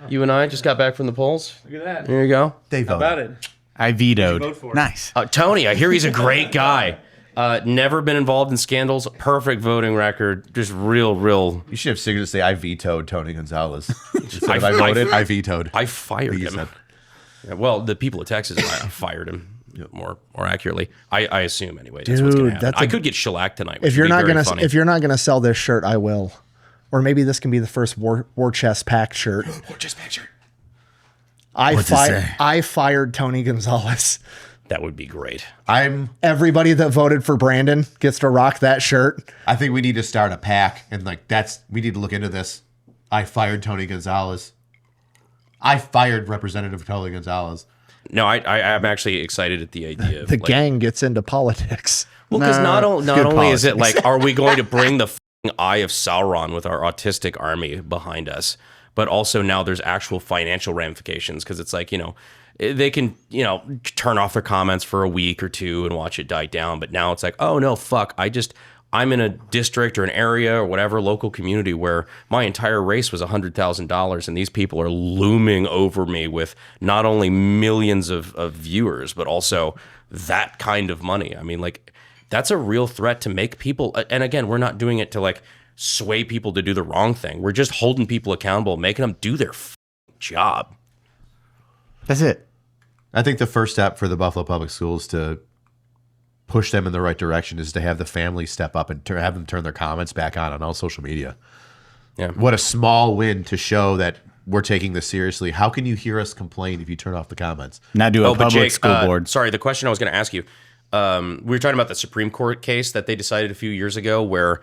You and I just got back from the polls. Look at that. There you go. They voted. About it. I vetoed. Vote for it. Nice. Tony, I hear he's a great guy. Never been involved in scandals. Perfect voting record. Just real. You should have signed to say I vetoed Tony Gonzalez. Instead of I- I voted, I vetoed. I fired He him. said. Well, the people of Texas fired him. More accurately, I assume anyway. That's what's gonna happen. I could get shellacked tonight. If you're not gonna sell this shirt, I will. Or maybe this can be the first war chest pack shirt. War chest pack shirt. I fired Tony Gonzalez. That would be great. Everybody that voted for Brandon gets to rock that shirt. I think we need to start a pack, and we need to look into this. I fired Tony Gonzalez. I fired Representative Tony Gonzalez. No, I'm actually excited at the idea of the gang gets into politics. Well, because not only is it like, are we going to bring the Eye of Sauron with our autistic army behind us, but also now there's actual financial ramifications because it's like, they can, turn off their comments for a week or two and watch it die down. But now it's like, oh no, fuck, I'm in a district or an area or whatever local community where my entire race was $100,000 and these people are looming over me with not only millions of viewers, but also that kind of money. I mean, like, that's a real threat to make people. And again, we're not doing it to like sway people to do the wrong thing. We're just holding people accountable, making them do their job. That's it. I think the first step for the Buffalo Public Schools to push them in the right direction is to have the families step up and have them turn their comments back on all social media. Yeah. What a small win to show that we're taking this seriously. How can you hear us complain if you turn off the comments? Now do a public school board. Sorry, the question I was going to ask you. We were talking about the Supreme Court case that they decided a few years ago where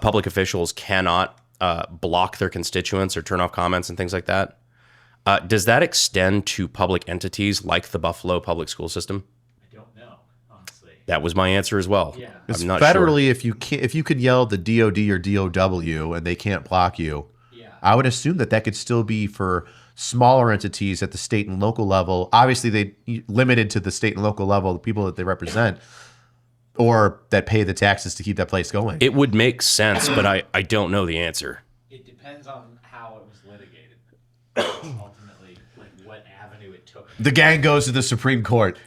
public officials cannot block their constituents or turn off comments and things like that. Does that extend to public entities like the Buffalo public school system? That was my answer as well. Yeah. I'm not federally, sure. if you could yell the DOD or DOW and they can't block you, I would assume that could still be for smaller entities at the state and local level. Obviously, they limited to the state and local level, the people that they represent, or that pay the taxes to keep that place going. It would make sense, but I don't know the answer. It depends on how it was litigated. Ultimately, like what avenue it took. The gang goes to the Supreme Court.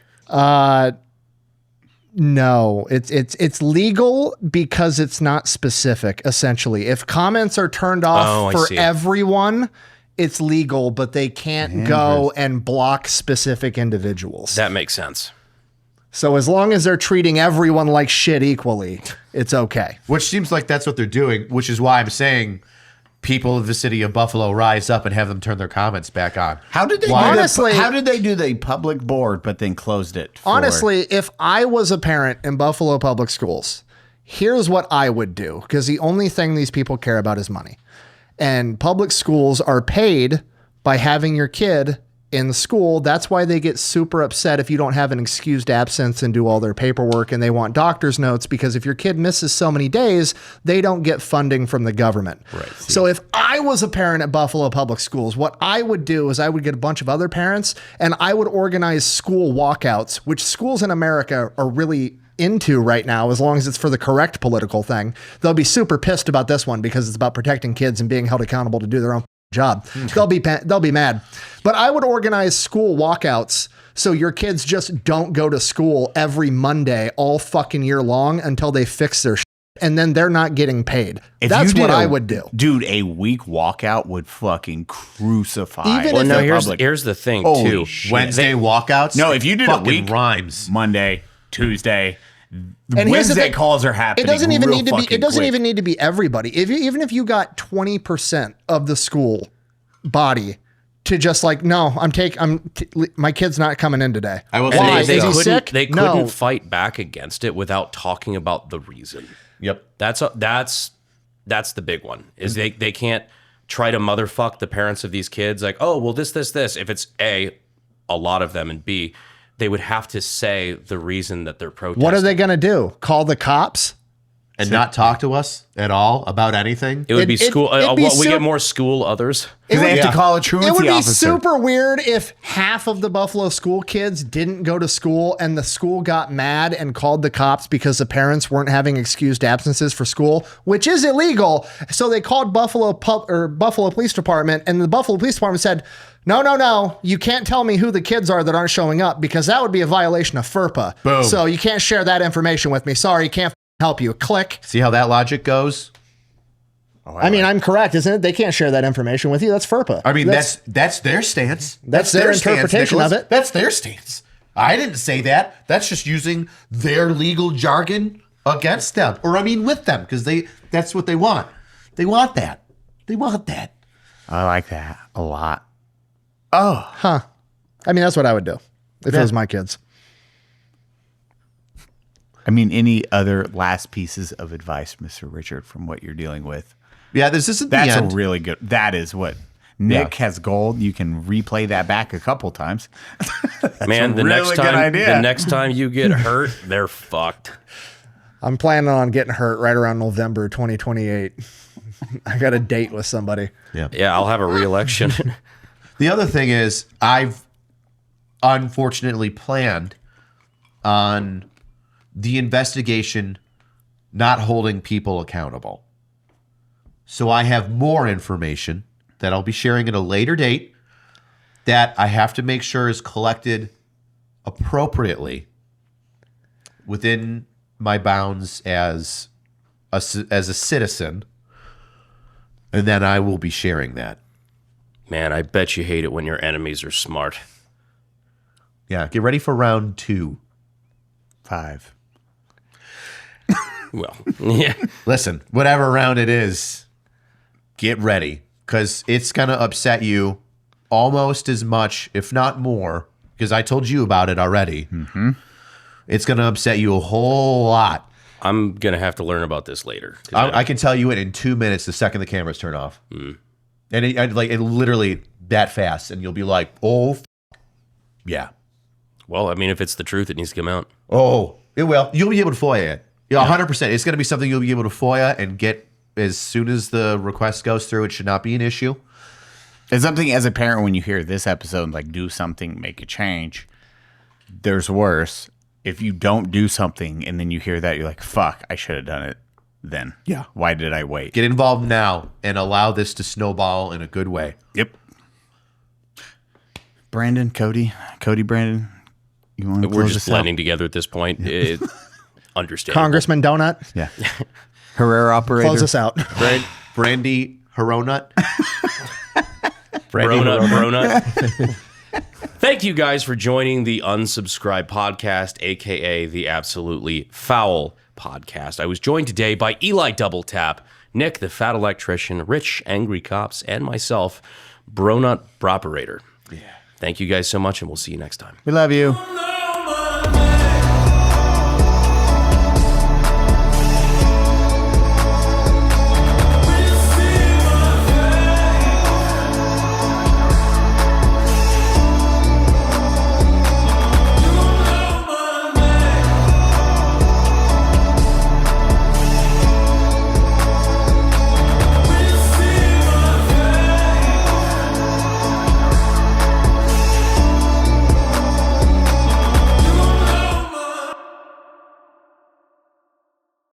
No, it's legal because it's not specific, essentially. If comments are turned off for everyone, it's legal, but they can't go and block specific individuals. That makes sense. So as long as they're treating everyone like shit equally, it's okay. Which seems like that's what they're doing, which is why I'm saying people of the city of Buffalo rise up and have them turn their comments back on. How did they do the public board but then closed it? Honestly, if I was a parent in Buffalo Public Schools, here's what I would do, because the only thing these people care about is money. And public schools are paid by having your kid in the school. That's why they get super upset if you don't have an excused absence and do all their paperwork, and they want doctor's notes, because if your kid misses so many days, they don't get funding from the government. Right. So if I was a parent at Buffalo Public Schools, what I would do is I would get a bunch of other parents and I would organize school walkouts, which schools in America are really into right now, as long as it's for the correct political thing. They'll be super pissed about this one because it's about protecting kids and being held accountable to do their own job. They'll be mad. But I would organize school walkouts so your kids just don't go to school every Monday all fucking year long until they fix their shit, and then they're not getting paid. That's what I would do. Dude, a week walkout would fucking crucify. Even here's the thing too. Wednesday walkouts? No, if you did a week, rhymes. Monday, Tuesday, and Wednesday calls are happening. It doesn't even need to be. It doesn't even need to be everybody. Even if you got 20% of the school body to just like, no, my kid's not coming in today. I will Why? say Is he sick? They couldn't fight back against it without talking about the reason. Yep. That's the big one. Is they can't try to motherfuck the parents of these kids like, oh well, this. If it's a lot of them, and B, they would have to say the reason that they're protesting. What are they going to do? Call the cops? And not talk to us at all about anything? It would be school. We get more school others. Because they have to call a truancy officer. It would be super weird if half of the Buffalo school kids didn't go to school and the school got mad and called the cops because the parents weren't having excused absences for school, which is illegal. So they called Buffalo Police Department, and the Buffalo Police Department said, no, you can't tell me who the kids are that aren't showing up, because that would be a violation of FERPA. Boom. So you can't share that information with me. Sorry, can't help you. Click. See how that logic goes? I mean, I'm correct, isn't it? They can't share that information with you. That's FERPA. I mean, that's their stance. That's their interpretation Nicholas. of it. That's their stance. I didn't say that. That's just using their legal jargon against them, or I mean, with them, because that's what they want. They want that. They want that. I like that a lot. I mean, that's what I would do if it was my kids. I mean, any other last pieces of advice, Mr. Richard, from what you're dealing with? Yeah, this isn't That's the end. a really good. That is what Nick has gold. You can replay that back a couple times. Man, the really good idea. the next time you get hurt, they're fucked. I'm planning on getting hurt right around November 2028. I got a date with somebody. Yeah, I'll have a re-election. The other thing is, I've unfortunately planned on the investigation not holding people accountable. So I have more information that I'll be sharing at a later date that I have to make sure is collected appropriately within my bounds as a citizen, and then I will be sharing that. Man, I bet you hate it when your enemies are smart. Yeah, get ready for round 2. 5. Well, yeah. Listen, whatever round it is, get ready, because it's going to upset you almost as much, if not more, because I told you about it already. Mm-hmm. It's going to upset you a whole lot. I'm going to have to learn about this later. I can tell you it in 2 minutes the second the cameras turn off. And it literally that fast, and you'll be like, oh, yeah. Well, I mean, if it's the truth, it needs to come out. Oh, it will. You'll be able to FOIA it. Yeah, 100%. It's going to be something you'll be able to FOIA and get as soon as the request goes through. It should not be an issue. It's something as a parent when you hear this episode, like do something, make a change. There's worse. If you don't do something and then you hear that, you're like, fuck, I should have done it then. Yeah. Why did I wait? Get involved now and allow this to snowball in a good way. Yep. Brandon, Brandon, you want to We're close just this out? blending together at this point. Understand. Congressman Donut, Yeah. Herrera operator. close us out. Brandy Haronut. Bronut. Thank you guys for joining the Unsubscribed Podcast, aka the Absolutely Foul Podcast. I was joined today by Eli Doubletap, Nick the Fat Electrician, Rich Angry Cops, and myself, Bronut Operator. Yeah. Thank you guys so much, and we'll see you next time. We love you.